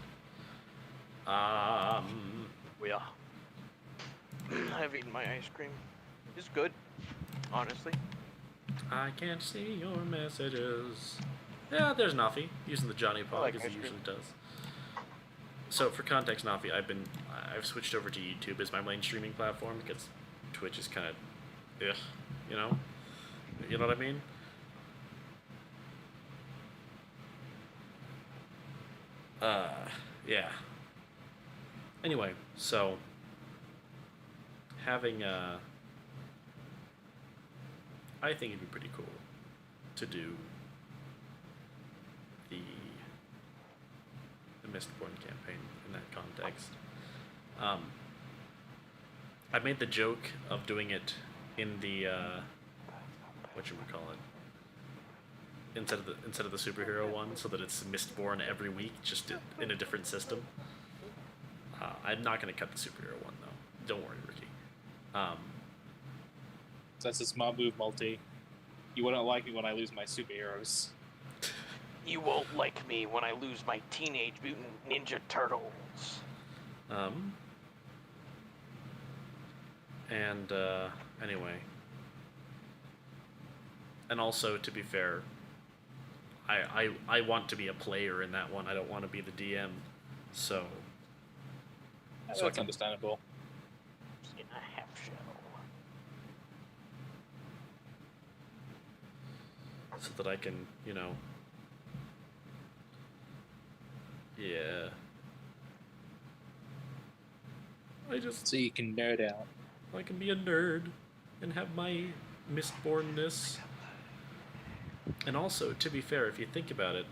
We are. I've eaten my ice cream. It's good, honestly. I can't see your messages. Yeah, there's Nafi using the Johnny Pod like as ice he cream. usually does. So for context, Nafi, I've switched over to YouTube as my main streaming platform because Twitch is kind of, ugh, you know what I mean? Yeah. Anyway, so having I think it'd be pretty cool to do the Mistborn campaign in that context. I made the joke of doing it in the whatchamacallit, instead of the superhero one, so that it's Mistborn every week, just in a different system. I'm not going to cut the superhero one though. Don't worry, Ricky. So that's a smart move, Multi. You wouldn't like me when I lose my superheroes. You won't like me when I lose my Teenage Mutant Ninja Turtles. And anyway, and also to be fair, I want to be a player in that one. I don't want to be the DM, so That's understandable. In a half shell. so that I can, yeah. So you can nerd out. I can be a nerd and have my Mistbornness. And also, to be fair, if you think about it,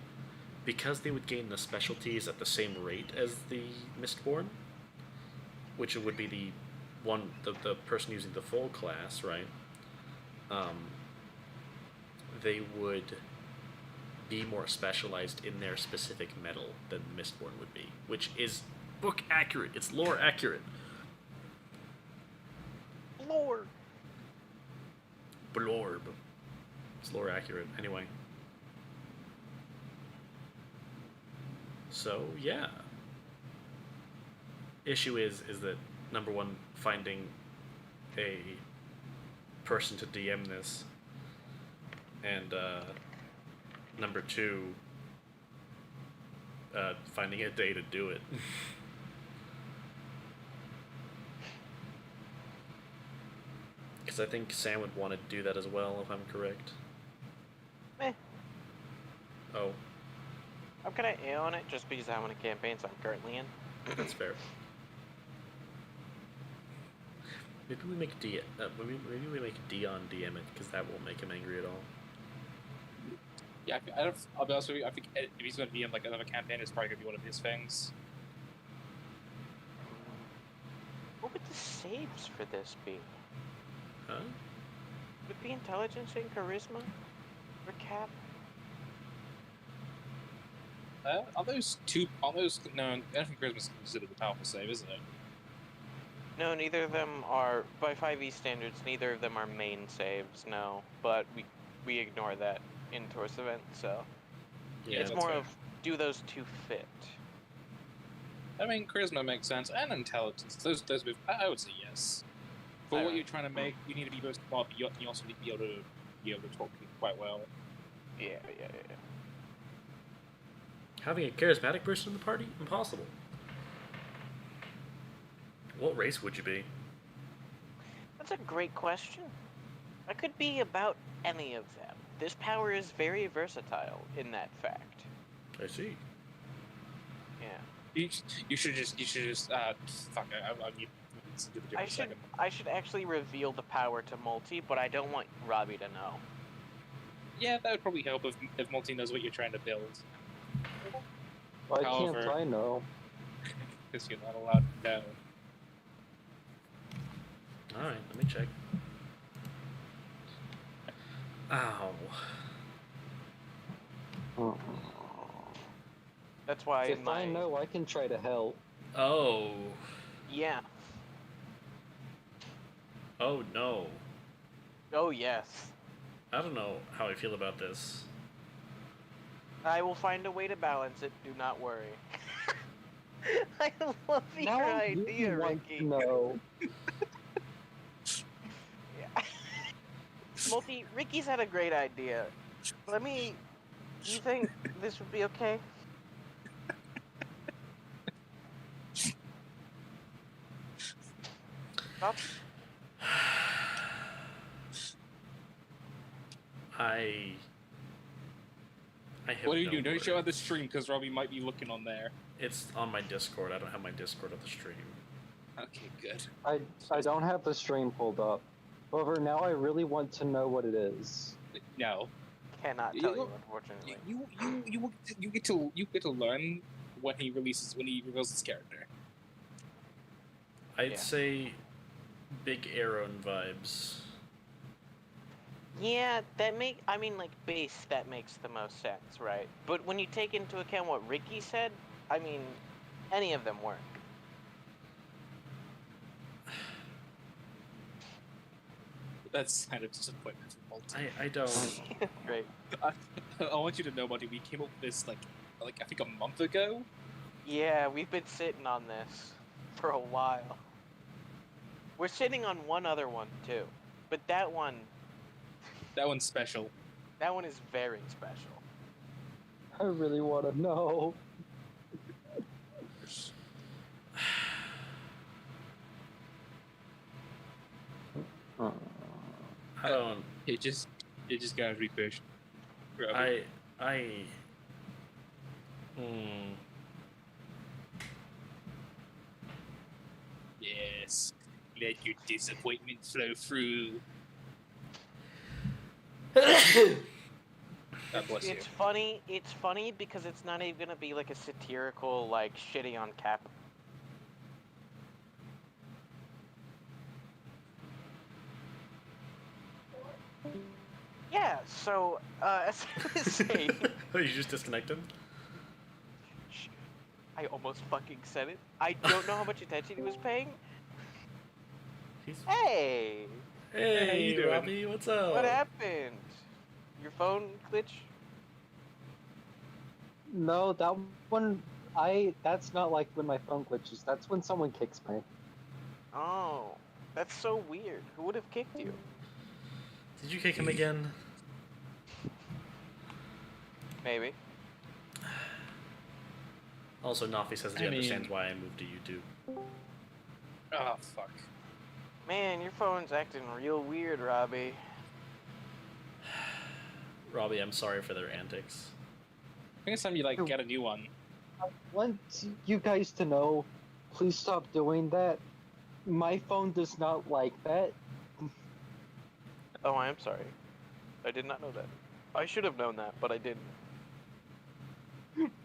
because they would gain the specialties at the same rate as the Mistborn, which would be the person using the full class, right? They would be more specialized in their specific metal than the Mistborn would be, which is book accurate. It's lore accurate. Lord. Blorb. It's lore accurate. Anyway. So, yeah. Issue is that, number one, finding a person to DM this and number 2, finding a day to do it. Because I think Sam would want to do that as well, if I'm correct. Meh. Oh, I'm gonna A on it just because I'm in a campaign I'm currently in. that's fair. Maybe we make maybe we make Dion DM it, because that won't make him angry at all. Yeah, I'll be honest with you. I think if he's going to be in like another campaign, it's probably going to be one of his things. What would the saves for this be? Huh? Would it be intelligence and charisma? Or cap? Are those two? Are those no? I think Charisma is considered a powerful save, isn't it? No, neither of them are, by 5e standards, neither of them are main saves, no. But we ignore that in Torus event, so... Yeah, it's that's more fair. of, do those two fit? I mean, Charisma makes sense, and Intelligence. Those I would say yes. For what Alright. you're trying to make, you need to be both smart, but you also need to be able to talk to people quite well. Yeah. Having a charismatic person in the party? Impossible. What race would you be? That's a great question. I could be about any of them. This power is very versatile in that fact. I see. Yeah. You should just fuck it. I need to do the joke I in a second. should actually reveal the power to Multi, but I don't want Robbie to know. Yeah, that would probably help if Multi knows what you're trying to build. Why However- can't I know? Because you're not allowed to know. Alright, let me check. Ow. That's why If I know, I can try to help. Oh. Yeah. Oh no. Oh yes. I don't know how I feel about this. I will find a way to balance it. Do not worry. I love your Now I idea, really want Ricky. to know. Yeah. Multi, Ricky's had a great idea. Do you think this would be okay? Thoughts? I have What do you no do? Don't word. show out the stream because Robbie might be looking on there. It's on my Discord. I don't have my Discord on the stream. Okay, good. I don't have the stream pulled up. However, now I really want to know what it is. No, Cannot You- tell you, unfortunately. you get to learn when he reveals his character. I'd Yeah. say Big Aaron vibes. Yeah, like base, that makes the most sense, right? But when you take into account what Ricky said, I mean, any of them work. That's kind of disappointment for Multi. I don't. Great. I want you to know, buddy. We came up with this like I think a month ago. Yeah, we've been sitting on this for a while. We're sitting on one other one, too. But that one That one's special. is very special. I really want to know. I don't. It just gotta be pushed. I. Hmm. Yes. Let your disappointment flow through. God bless you. It's funny because it's not even gonna be like a satirical, like, shitty on Cap. Yeah, so, as I was saying, Oh, you just disconnected? I almost fucking said it. I don't know how much attention he was paying. He's... Hey! Hey, how you Hey, doing? Robbie, what's up? What happened? Your phone glitch? No, that one, that's not like when my phone glitches. That's when someone kicks me. Oh, that's so weird. Who would have kicked you? Did you kick him again? Maybe. Also, Nafi says that he I mean- understands why I moved to YouTube. Oh, fuck. Man, your phone's acting real weird, Robbie. Robbie, I'm sorry for their antics. I think it's time you, like, get a new one. I want you guys to know, please stop doing that. My phone does not like that. Oh, I am sorry. I did not know that. I should have known that, but I didn't.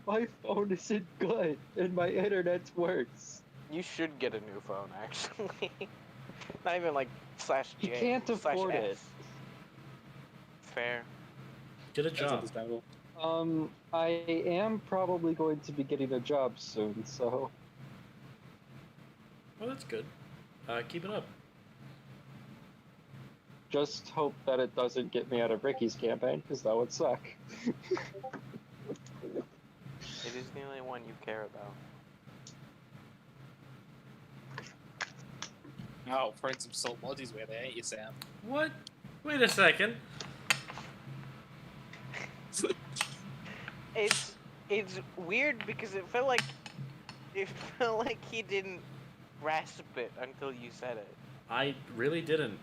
My phone isn't good, and my internet's worse. You should get a new phone, actually. Not even like /J. You can't afford it. /S. Fair. Get a That's job. understandable. I am probably going to be getting a job soon, so... Well, that's good. Keep it up. Just hope that it doesn't get me out of Ricky's campaign, because that would suck. It is the only one you care about. Oh, throwing some salt bodies where they ain't you, Sam? What? Wait a second. It's weird because it felt like he didn't grasp it until you said it. I really didn't.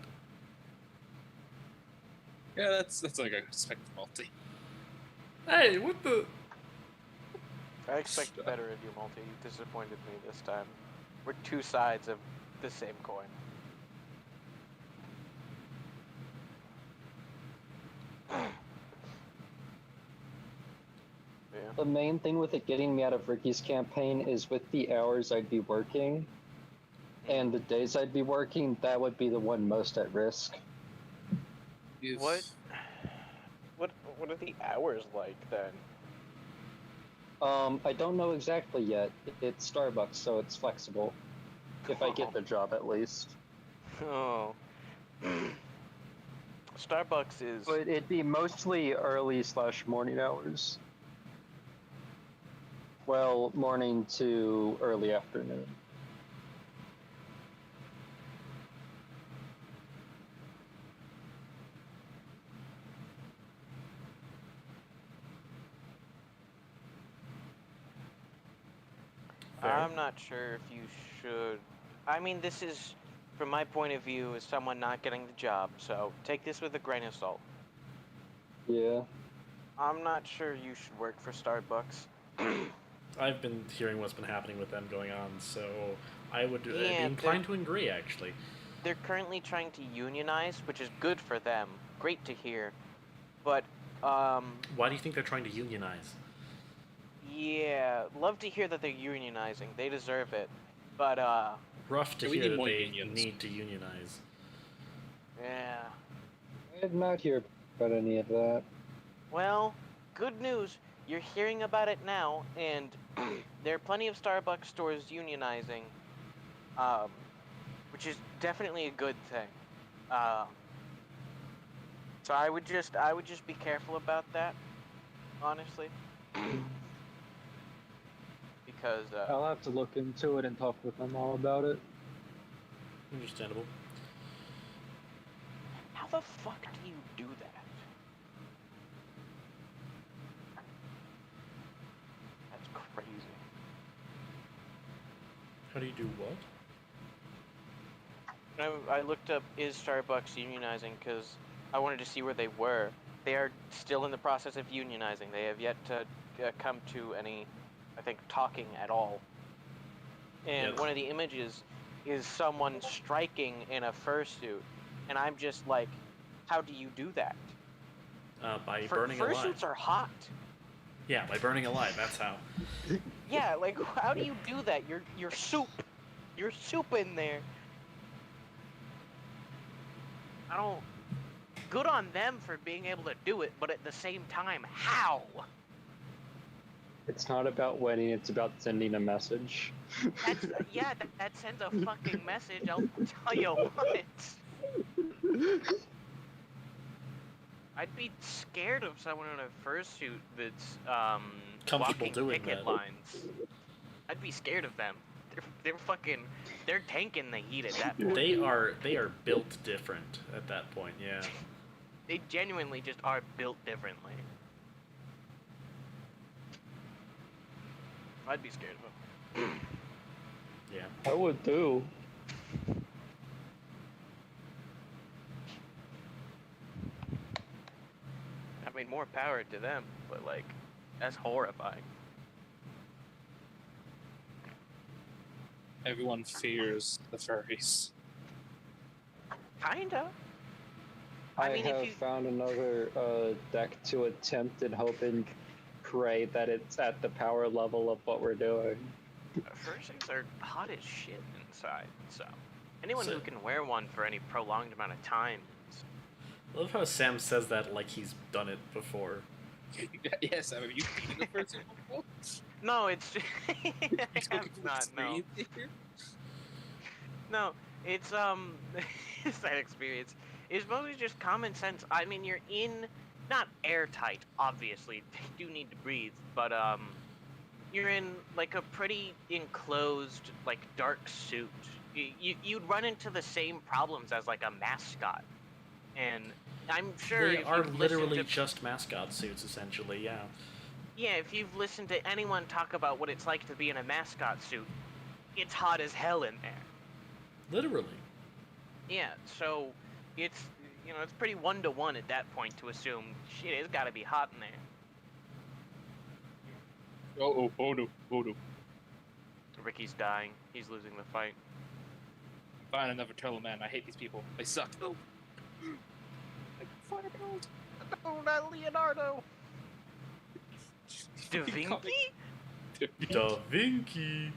Yeah, that's like a respect multi. Hey, what the? I expect better of you, Multi. You disappointed me this time. We're two sides of the same coin. Yeah. The main thing with it getting me out of Ricky's campaign is with the hours I'd be working, and the days I'd be working, that would be the one most at risk. What are the hours like then? I don't know exactly yet. It's Starbucks, so it's flexible. If I get the job, at least. Oh. Starbucks is. But it'd be mostly early/morning hours. Well, morning to early afternoon. Fair. I'm not sure if you should. I mean, this is, from my point of view, as someone not getting the job, so take this with a grain of salt. Yeah. I'm not sure you should work for Starbucks. I've been hearing what's been happening with them going on, so I would be Yeah, inclined to agree, actually. They're currently trying to unionize, which is good for them. Great to hear. But, Why do you think they're trying to unionize? yeah, love to hear that they're unionizing. They deserve it. But, Rough to We hear need that more they unions. need to unionize. yeah. I did not hear about any of that. Well, good news. You're hearing about it now, and there are plenty of Starbucks stores unionizing, which is definitely a good thing. So I would just be careful about that, honestly, because I'll have to look into it and talk with them all about it. Understandable. how the fuck do you do that? That's crazy. How do you do what? I looked up is Starbucks unionizing because I wanted to see where they were. They are still in the process of unionizing. They have yet to come to any, I think, talking at all. And Yes. one of the images is someone striking in a fursuit, and I'm just like, how do you do that? By burning alive. Fursuits are hot. Yeah, by burning alive, that's how. Yeah, like how do you do that? You're soup. You're soup in there. I don't. Good on them for being able to do it, but at the same time, how? It's not about winning, it's about sending a message. That's yeah. That sends a fucking message. I'll tell you what. I'd be scared of someone in a fursuit that's Comfortable walking doing picket that. lines. I'd be scared of them. They're tanking the heat at that point. They are built different at that point, yeah. They genuinely just are built differently. I'd be scared of him. Yeah. I would too. I mean, more power to them, but like, that's horrifying. Everyone fears the furries. Kinda. I mean, if have you- found another deck to attempt and hope and pray that it's at the power level of what we're doing. Fursuits are hot as shit inside, so anyone So- who can wear one for any prolonged amount of time is... I love how Sam says that like he's done it before. Yes, have you seen a fursuit before? No, it's just... I You have spoken from not, no. experience here? No, it's, it's that experience. It's mostly just common sense. I mean, you're in, not airtight, obviously, they do need to breathe, but, you're in, like, a pretty enclosed, like, dark suit. You'd run into the same problems as, like, a mascot. And I'm sure They if are you've literally listened to, just mascot suits, essentially, yeah. yeah, if you've listened to anyone talk about what it's like to be in a mascot suit, it's hot as hell in there. Literally. Yeah, so it's, you know, it's pretty one-to-one at that point to assume, shit, it's gotta be hot in there. Oh no, oh no. Ricky's dying. He's losing the fight. Find another turtle man. I hate these people. They suck. Oh. Fireball. No, not Leonardo! Da Vinci? Da Vinci.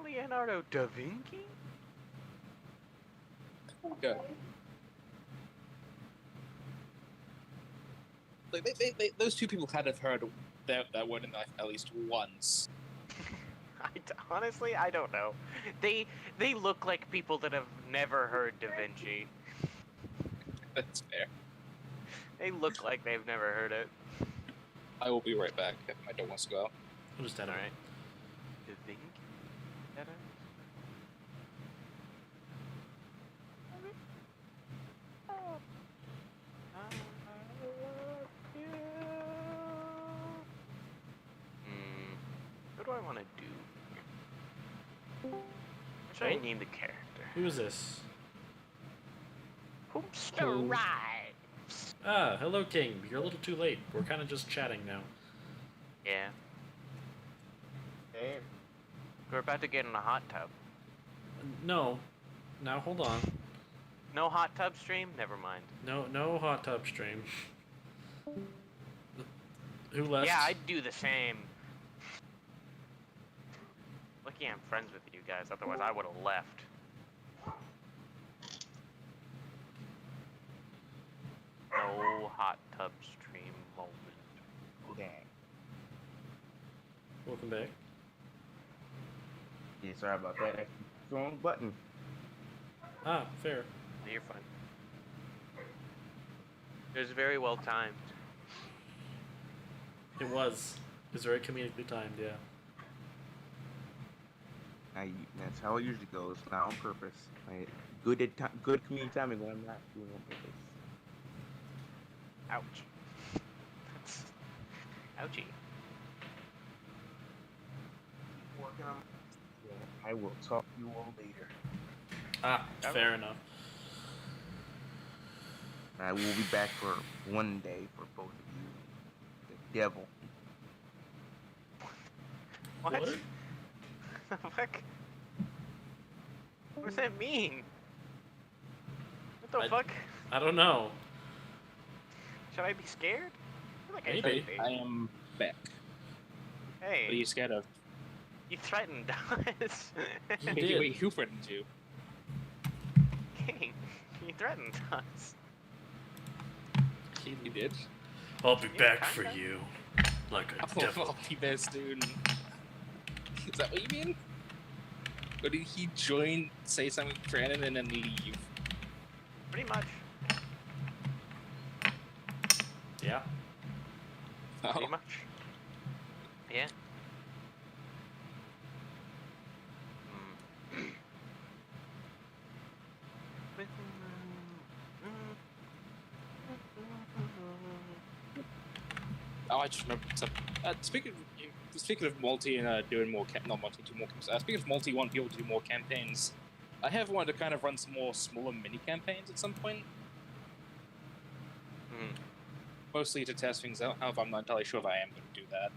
Leonardo da Vinci? Good. Like those two people had to have heard that word in life at least once. Honestly, I don't know. They look like people that have never heard Da Vinci. That's fair. They look like they've never heard it. I will be right back if my dog wants to go out. I'll just edit Alright. it. Da Vinci? Better? What do I want to do? What should I Oh. name the character? Who is this? Hoopster Rides! Ah, hello, King. You're a little too late. We're kind of just chatting now. Yeah. Hey, We're about to get in a hot tub. No. Now, hold on. No hot tub stream? Never mind. No hot tub stream. Who left? Yeah, I'd do the same. Lucky I'm friends with you guys, otherwise I would have left. No hot tub stream moment. dang. Welcome back. Yeah, sorry about that. That's the wrong button. Ah, fair. No, you're fine. It was very well timed. It was. It was very comedically timed, yeah. That's how it usually goes. Not on purpose. Like, good community timing when I'm not doing it on purpose. Ouch. That's... Ouchie. Working on. Yeah, I will talk to you all later. Ah, fair enough. I will be back for one day for both of you. The devil. What? What? The fuck? What does that mean? What the I- fuck? I don't know. Should I be scared? I feel like Maybe. I should be. I am back. Hey, What are you scared of? you threatened us. He Wait, did. wait, who threatened you? King, you threatened us. He did. I'll be Yeah, back for kinda. you. Like a Oh, devil. I'll be there soon. Is that what you mean? Or did he join, say something to Brandon, and then leave? Pretty much. Yeah. Pretty Oh, much. Yeah. Oh, I just remembered something. Speaking of multi and doing more not multi, do more. Speaking of multi, want people to do more campaigns. I have wanted to kind of run some more smaller mini campaigns at some point. Mostly to test things out. However, I'm not entirely sure if I am going to do that.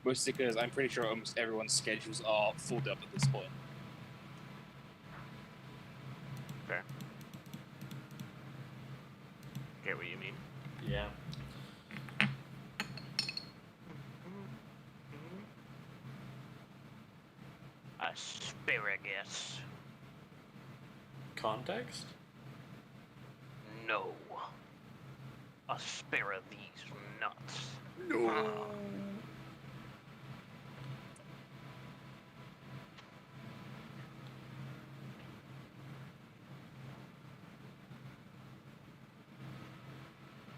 Mostly because I'm pretty sure almost everyone's schedules are filled up at this point. Fair. Get what you mean. Yeah. Asparagus. Context? No. Aspara these nuts. No.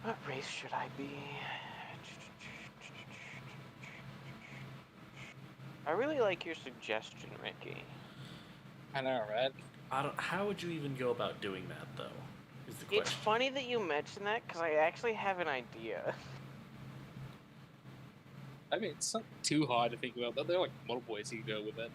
What race should I be? I really like your suggestion, Ricky. I know, right? How would you even go about doing that, though? Is the question. It's funny that you mention that because I actually have an idea. I mean, it's not too hard to think about. There are like multiple ways you can go with it.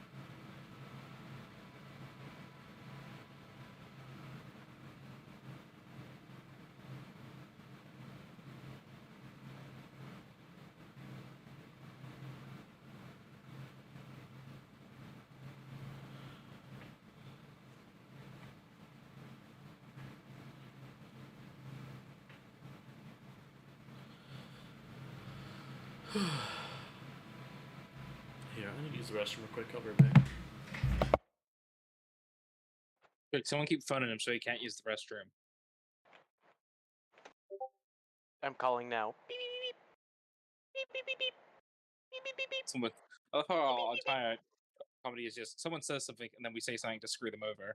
Here, I'm gonna use the restroom real quick. I'll be right back. Quick, someone keep phoning him so he can't use the restroom. I'm calling now. Beep, beep, beep, beep, beep, beep, beep, beep, beep. Someone. I love how our entire comedy is just someone says something and then we say something to screw them over.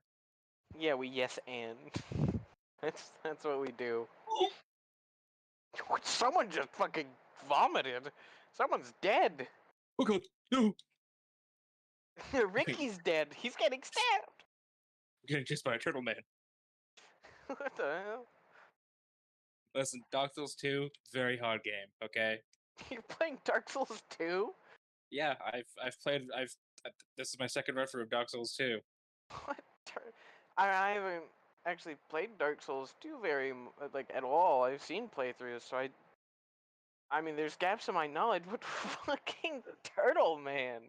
Yeah, we yes and. That's what we do. Someone just fucking vomited. Someone's dead. Oh god, no! Ricky's dead. He's getting stabbed. I'm getting chased by a turtle man. What the hell? Listen, Dark Souls 2, very hard game. Okay. You're playing Dark Souls 2? Yeah, I've played. This is my second run through of Dark Souls 2. What? I haven't actually played Dark Souls 2 like at all. I've seen playthroughs, so I mean, there's gaps in my knowledge. What fucking turtle man?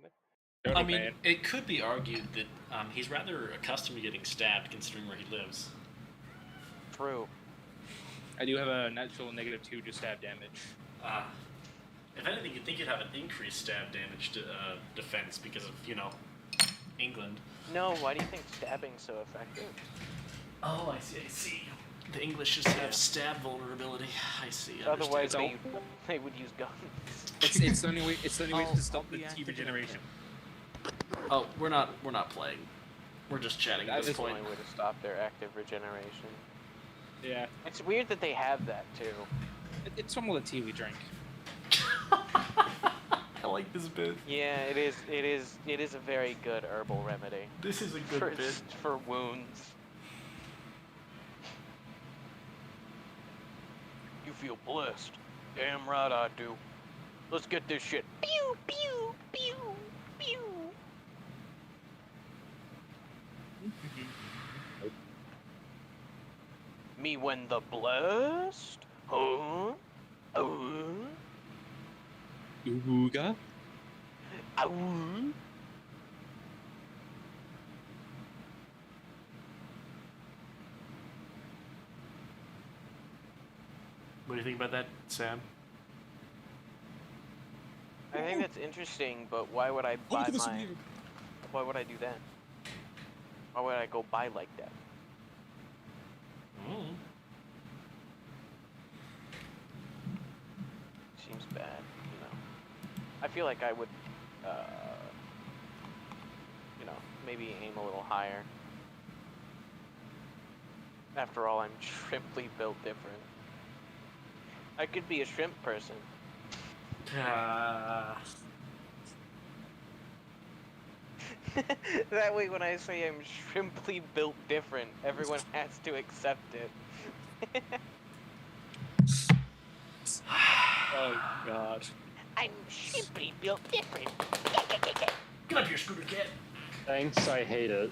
Turtle I mean, man. it could be argued that he's rather accustomed to getting stabbed, considering where he lives. True. I do have a natural -2 to stab damage. If anything, you'd think you'd have an increased stab damage defense because of, England. No, why do you think stabbing's so effective? Oh, I see. The English just have stab vulnerability. I see. Otherwise, understand. they would use guns. It's the only way. It's the only way to stop the T regeneration. Oh, we're not playing. We're just chatting at That this is The point. only way to stop their active regeneration. Yeah, It's weird that they have that too. it's from all the tea we drink. I like this bit. Yeah, it is a very good herbal remedy This is a good for bit. for wounds. You feel blessed. Damn right I do. Let's get this shit. Pew pew pew pew. Me when the blessed? Huh? Ooga. Ow. What do you think about that, Sam? I think that's interesting, but why would I buy my... Why would I do that? Why would I go buy like that? Mm. Seems bad, I feel like I would, maybe aim a little higher. After all, I'm shrimply built different. I could be a shrimp person. That way, when I say I'm shrimply built different, everyone has to accept it. Oh god. I'm simply built different. Get up here, Scooter Cat. Thanks, I hate it.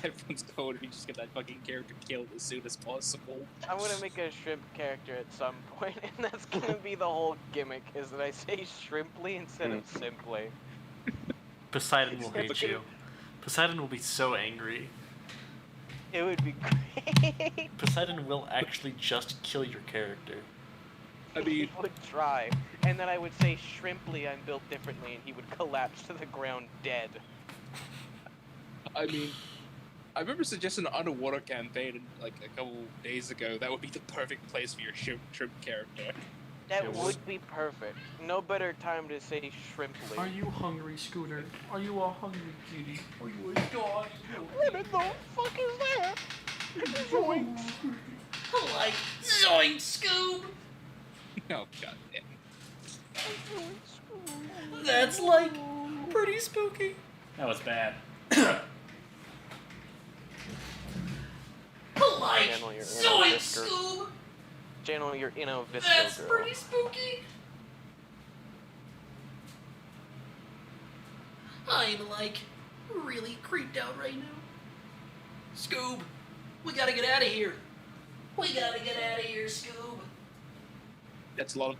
Everyone's going to just get that fucking character killed as soon as possible. I'm gonna make a shrimp character at some point, and that's gonna be the whole gimmick, is that I say shrimply instead of simply. Poseidon will hate you. Poseidon will be so angry. It would be great. Poseidon will actually just kill your character. I mean, He would try, and then I would say shrimply, I'm built differently, and he would collapse to the ground dead. I remember suggesting an underwater campaign like a couple days ago. That would be the perfect place for your shrimp character. That It would would. be perfect. No better time to say shrimply. Are you hungry, Scooter? Are you a hungry kitty? Are you a dog? What the fuck is that? Zoinks. Like Zoink Scoob! Oh god damn. That's like pretty spooky. That was bad. Like Channel your inner Zoink Whisker. Scoob! Channel your inner Visco That's girl. pretty spooky. I'm like really creeped out right now. Scoob, we gotta get out of here. We gotta get out of here, Scoob. That's a lot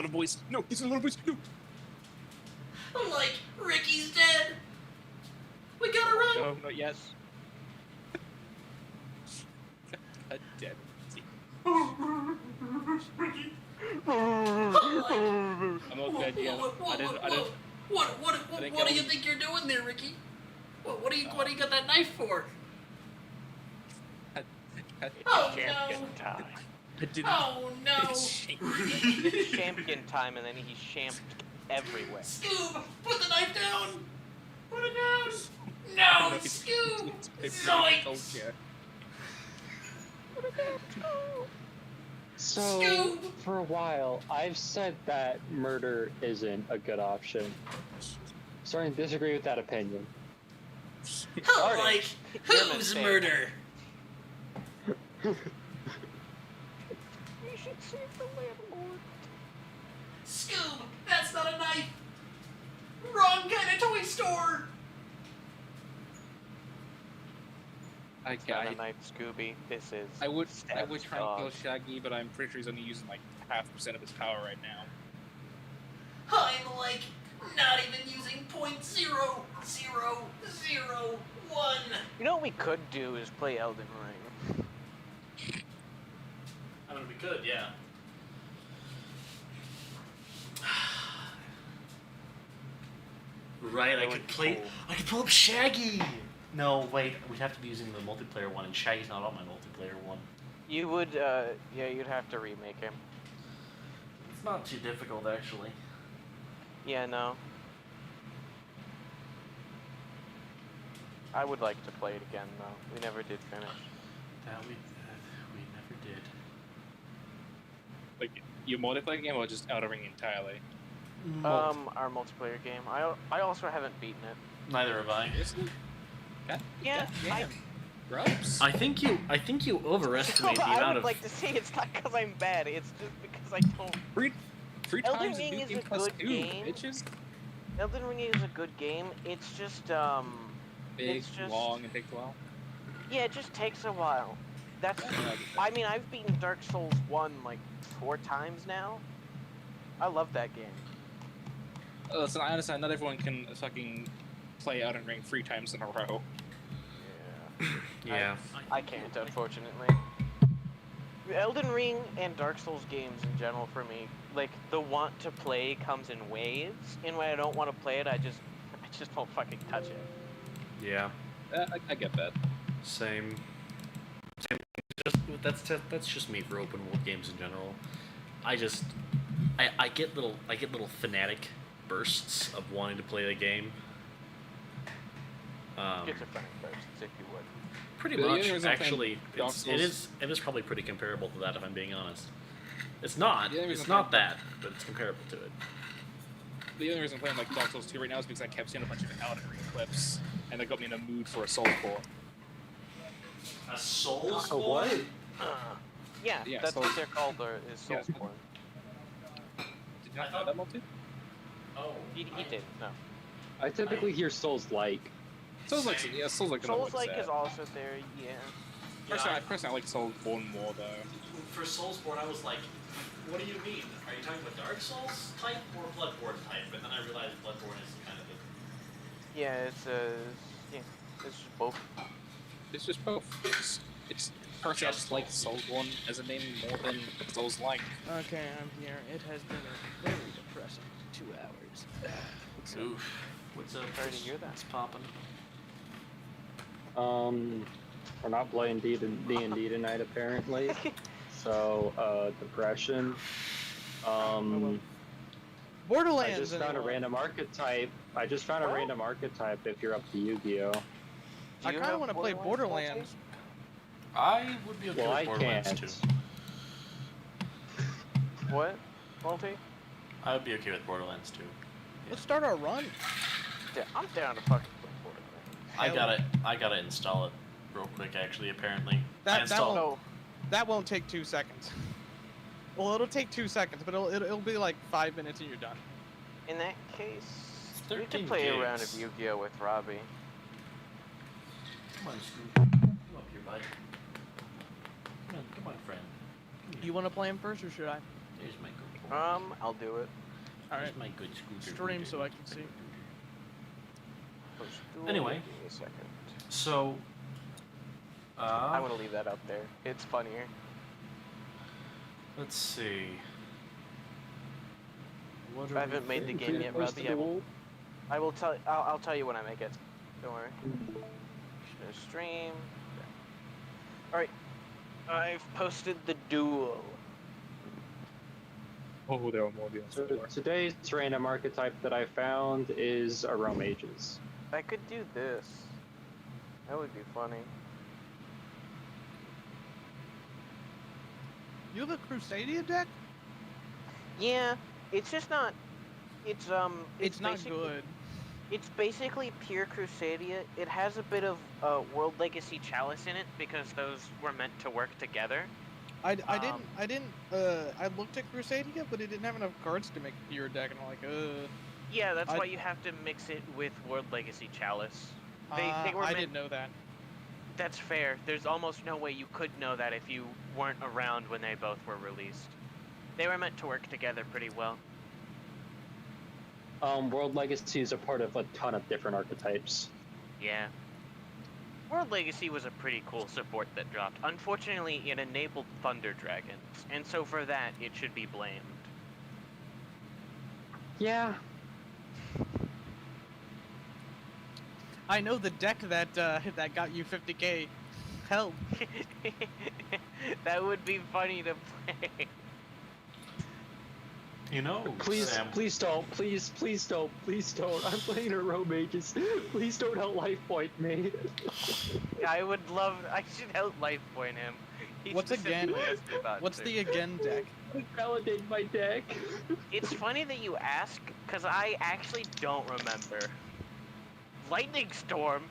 of voice. No, it's a lot of voice. No. I'm like, Ricky's dead. We gotta run. No, not yet. God damn it. I'm not dead yet. I didn't. What do you think you're doing there, Ricky? What do you got that knife for? Oh Champion no! time. I didn't. Oh no! Champion time, and then he shamped everywhere. Scoob, put the knife down. Put it down. No, Scoob. Zoinks. So, Scoob! for a while, I've said that murder isn't a good option. Starting to disagree with that opinion. Like, Your whose mistake. murder? You should save the landlord. Scoob, that's not a knife. Wrong kind of toy store. It's not a knife, Scooby. This is. I would Stab's try and dog. kill Shaggy, but I'm pretty sure he's only using like 0.5% of his power right now. I'm like, not even using .0001. You know what we could do is play Elden Ring. I mean, we could, yeah. Right, That would be cool. I could pull up Shaggy! No, wait, we'd have to be using the multiplayer one, and Shaggy's not on my multiplayer one. You would, yeah, you'd have to remake him. It's not too difficult, actually. Yeah, no. I would like to play it again, though. We never did finish. That we never did. Like your multiplayer game or just Elden Ring entirely? Our multiplayer game. I also haven't beaten it. Neither have I. Yeah, I Grubs. I think you overestimate the I amount would of. like to say it's not because I'm bad. It's just because I don't. Three Elden times Ring a new is game a plus good 2, game. bitches. Elden Ring is a good game. It's just Big, it's just long, and takes a while. yeah, it just takes a while. That's. I mean, I've beaten Dark Souls 1 like 4 times now. I love that game. Listen, I understand not everyone can fucking play Elden Ring 3 times in a row. Yeah. I can't, unfortunately. Elden Ring and Dark Souls games in general for me, like the want to play comes in waves, and when I don't want to play it, I just don't fucking touch it. Yeah. I get that. Same. That's just me for open world games in general. I get little fanatic bursts of wanting to play the game. Schizophrenic bursts, if you would. Pretty The only much, reason I'm playing actually, Dark it Souls- is probably pretty comparable to that if I'm being honest. It's not. The only reason It's I'm not playing- that, but it's comparable to it. The only reason I'm playing like Dark Souls 2 right now is because I kept seeing a bunch of Elden Ring clips, and they got me in a mood for a Soulsborne. A Souls A what? Yeah, Yeah, that's Soul- what they're called, or is Yeah. Soulsborne. Did you not know that, Multi? Oh, He didn't, no. I typically hear Souls-like. Souls like another one Souls-like set. is also there, yeah. Personally, I like Soulsborne more though. For Soulsborne, I was like, what do you mean? Are you talking about Dark Souls type or Bloodborne type? And then I realized Bloodborne is kind of different. Yeah, it's just both. It's just both. It's personally, I just like Soulsborne as a name more than Souls-like. Okay, I'm here. It has been a very depressing 2 hours. Oof. What's up? Sorry to hear that. What's popping? We're not playing D&D tonight apparently. So, depression. Borderlands. I just found a anyone? random archetype. If you're up to Yu-Gi-Oh. Do I you kind of have want to play Borderlands. I would be okay Well, with I Borderlands can't. too. What? Multi? I would be okay with Borderlands too. Let's start our run. Yeah, I'm down to fucking play Borderlands. I gotta install it real quick. Actually, apparently, I That installed. won't, that won't take 2 seconds. Well, it'll take 2 seconds, but it'll be like 5 minutes and you're done. In that case, we 13 could play a round of gigs. Yu-Gi-Oh with Robbie. Come on, Scoot. Come up here, bud. Come on, friend. Come here. You want to play him first, or should I? There's my good boy. I'll do it. All right. There's my good Scooter. Stream so I can see. Push duel, Anyway. Give me a second. So, I want to leave that up there. It's funnier. let's see. What I haven't made the game yet, Robbie. I will tell. I'll tell you when I make it. Don't worry. Should stream. All right. I've posted the duel. Oh, there are more deals. So today's random archetype that I found is Arome Mages. I could do this. That would be funny. You have a Crusadia deck? Yeah, it's just not. It's It's not basically- good. It's basically pure Crusadia. It has a bit of World Legacy Chalice in it because those were meant to work together. I looked at Crusadia, but it didn't have enough cards to make a pure deck, and I'm like, Yeah, that's I- why you have to mix it with World Legacy Chalice. They were I meant- didn't know that. That's fair. There's almost no way you could know that if you weren't around when they both were released. They were meant to work together pretty well. World Legacy is a part of a ton of different archetypes. Yeah. World Legacy was a pretty cool support that dropped. Unfortunately, it enabled Thunder Dragons, and so for that, it should be blamed. Yeah. I know the deck that that got you 50k. Help. That would be funny to play. You know, Please, Sam. please don't. Please don't. I'm playing Arome Mages. Please don't help life point me. I would love. I should help life point him. He What's again? specifically asked me about What's it. the again deck? Validate my deck. It's funny that you ask, because I actually don't remember. Lightning Storm?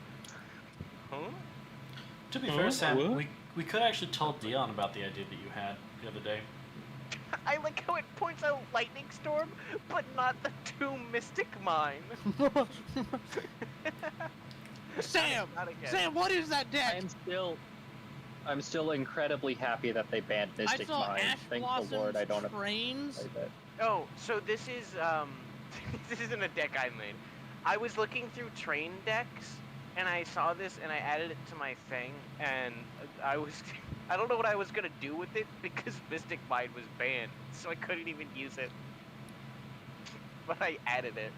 Huh? To be Huh? fair, Sam, What? we could actually tell Dion about the idea that you had the other day. I like how it points out Lightning Storm, but not the two Mystic Mine. Sam! Not again. Sam, what is that deck? I'm still incredibly happy that they banned I Mystic saw Mine. Ash Thank the Lord I don't Blossom's have to Trains. play that. Oh, so this is, this isn't a deck I made. I was looking through train decks, and I saw this, and I added it to my thing, and I don't know what I was gonna do with it, because Mystic Mine was banned, so I couldn't even use it. But I added it.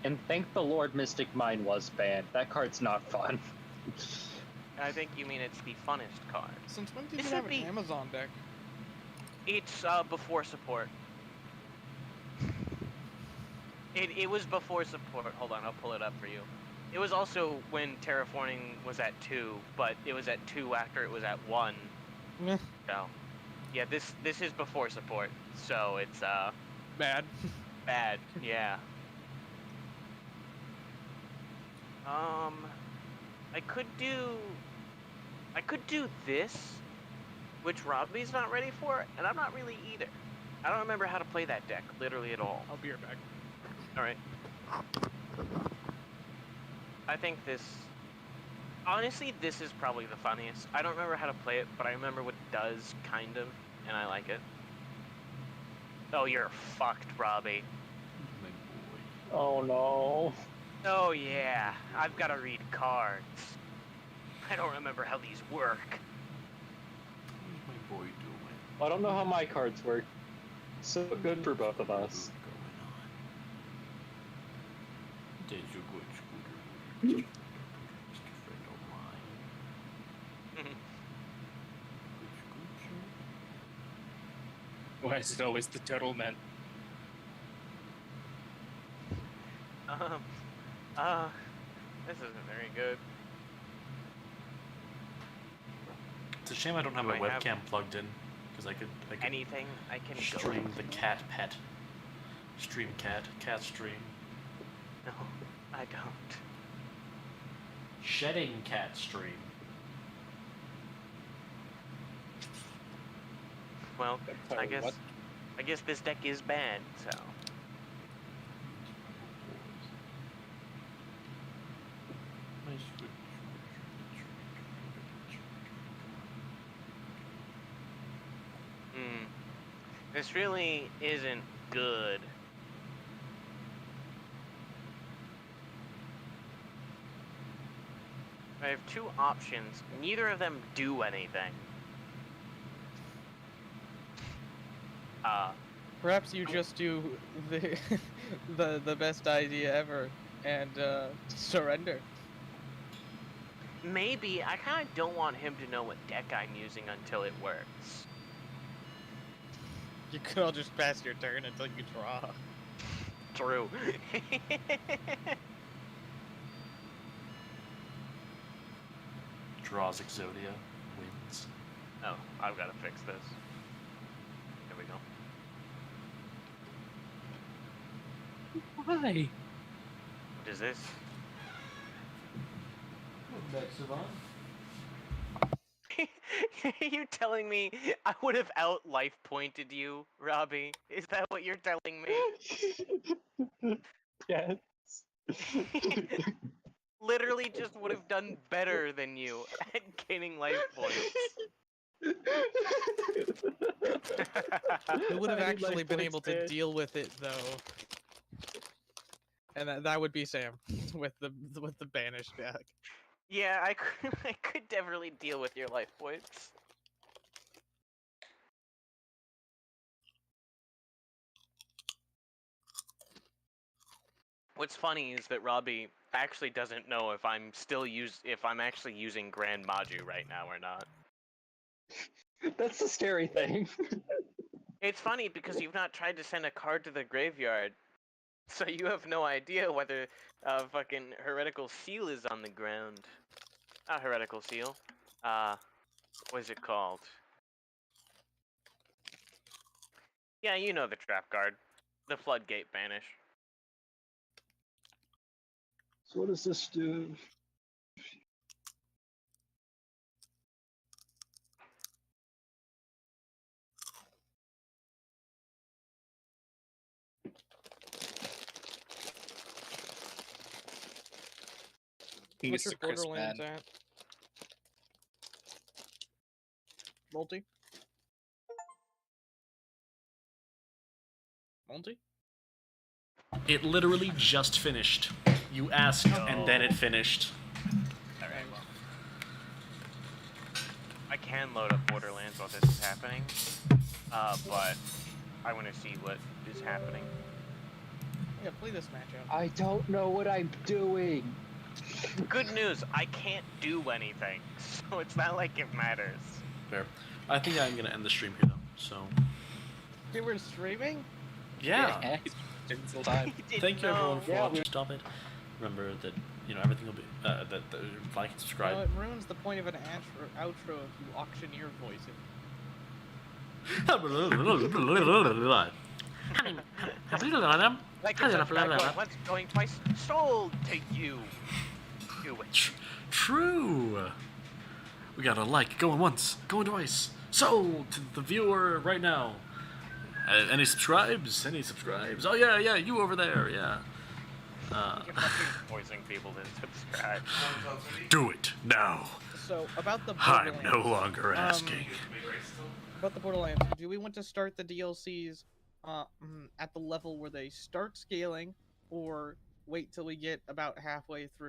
And thank the Lord Mystic Mine was banned. That card's not fun. I think you mean it's the funnest card. Since when did This you have would an be- Amazon deck? It's before support. It was before support. Hold on, I'll pull it up for you. It was also when terraforming was at 2, but it was at 2 after it was at 1. Meh. So, yeah, this is before support. So it's Bad. bad. Yeah. I could do this, which Robbie's not ready for, and I'm not really either. I don't remember how to play that deck, literally at all. I'll be right back. Alright. I think this... Honestly, this is probably the funniest. I don't remember how to play it, but I remember what it does, kind of, and I like it. Oh, you're fucked, Robbie. Oh no. Oh yeah, I've got to read cards. I don't remember how these work. What's my boy doing? I don't know how my cards work. So good for both of us. Did you good scooter? Mr. Friend of mine. Why is it always the turtle man? This isn't very good. It's a shame I don't have Do my I have- webcam plugged in, because I could Anything I can stream go the cat pet. Stream cat stream. No, I don't. Shedding cat stream. Well, Sorry, what? I guess this deck is bad, so. This really isn't good. I have two options. Neither of them do anything. Perhaps you just do the the best idea ever and surrender. Maybe. I kind of don't want him to know what deck I'm using until it works. You could all just pass your turn until you draw. True. Draws Exodia, wins. Oh, I've got to fix this. There we go. Why? What is this? You're telling me I would have out life pointed you, Robbie? Is that what you're telling me? Yes. Literally just would have done better than you at gaining life points. We would have I need actually life been points, able to man. deal with it though. And that would be Sam with the banished deck. Yeah, I could definitely deal with your life points. What's funny is that Robbie actually doesn't know if I'm actually using Grand Maju right now or not. That's the scary thing. It's funny because you've not tried to send a card to the graveyard, so you have no idea whether fucking Heretical Seal is on the ground. Not Heretical Seal. What is it called? Yeah, you know the trap card. The Floodgate Banish. So what does this do? What's your Mr. Chris, Borderlands man. at? Multi? Multi? It literally just finished. You asked, and then it finished. Alright, well. I can load up Borderlands while this is happening, but I want to see what is happening. Yeah, play this matchup. I don't know what I'm doing. Good news, I can't do anything, so it's not like it matters. Fair. I think I'm gonna end the stream here though. So We were streaming? yeah. It's still time. Thank you everyone for Yeah, watching. Stop it. Remember that everything will be that like and No, subscribe. it ruins the point of an outro if you auctioneer voice it. Like and subscribe going once, going twice, sold to you. Do it. True. We got a like going once, going twice. So, to the viewer right now, any subscribes? Any subscribes? Oh yeah, yeah, you over there, yeah. You're fucking forcing people to subscribe. Do it now. So about the I'm Borderlands. no longer asking. About the Borderlands, do we want to start the DLCs at the level where they start scaling, or wait till we get about halfway through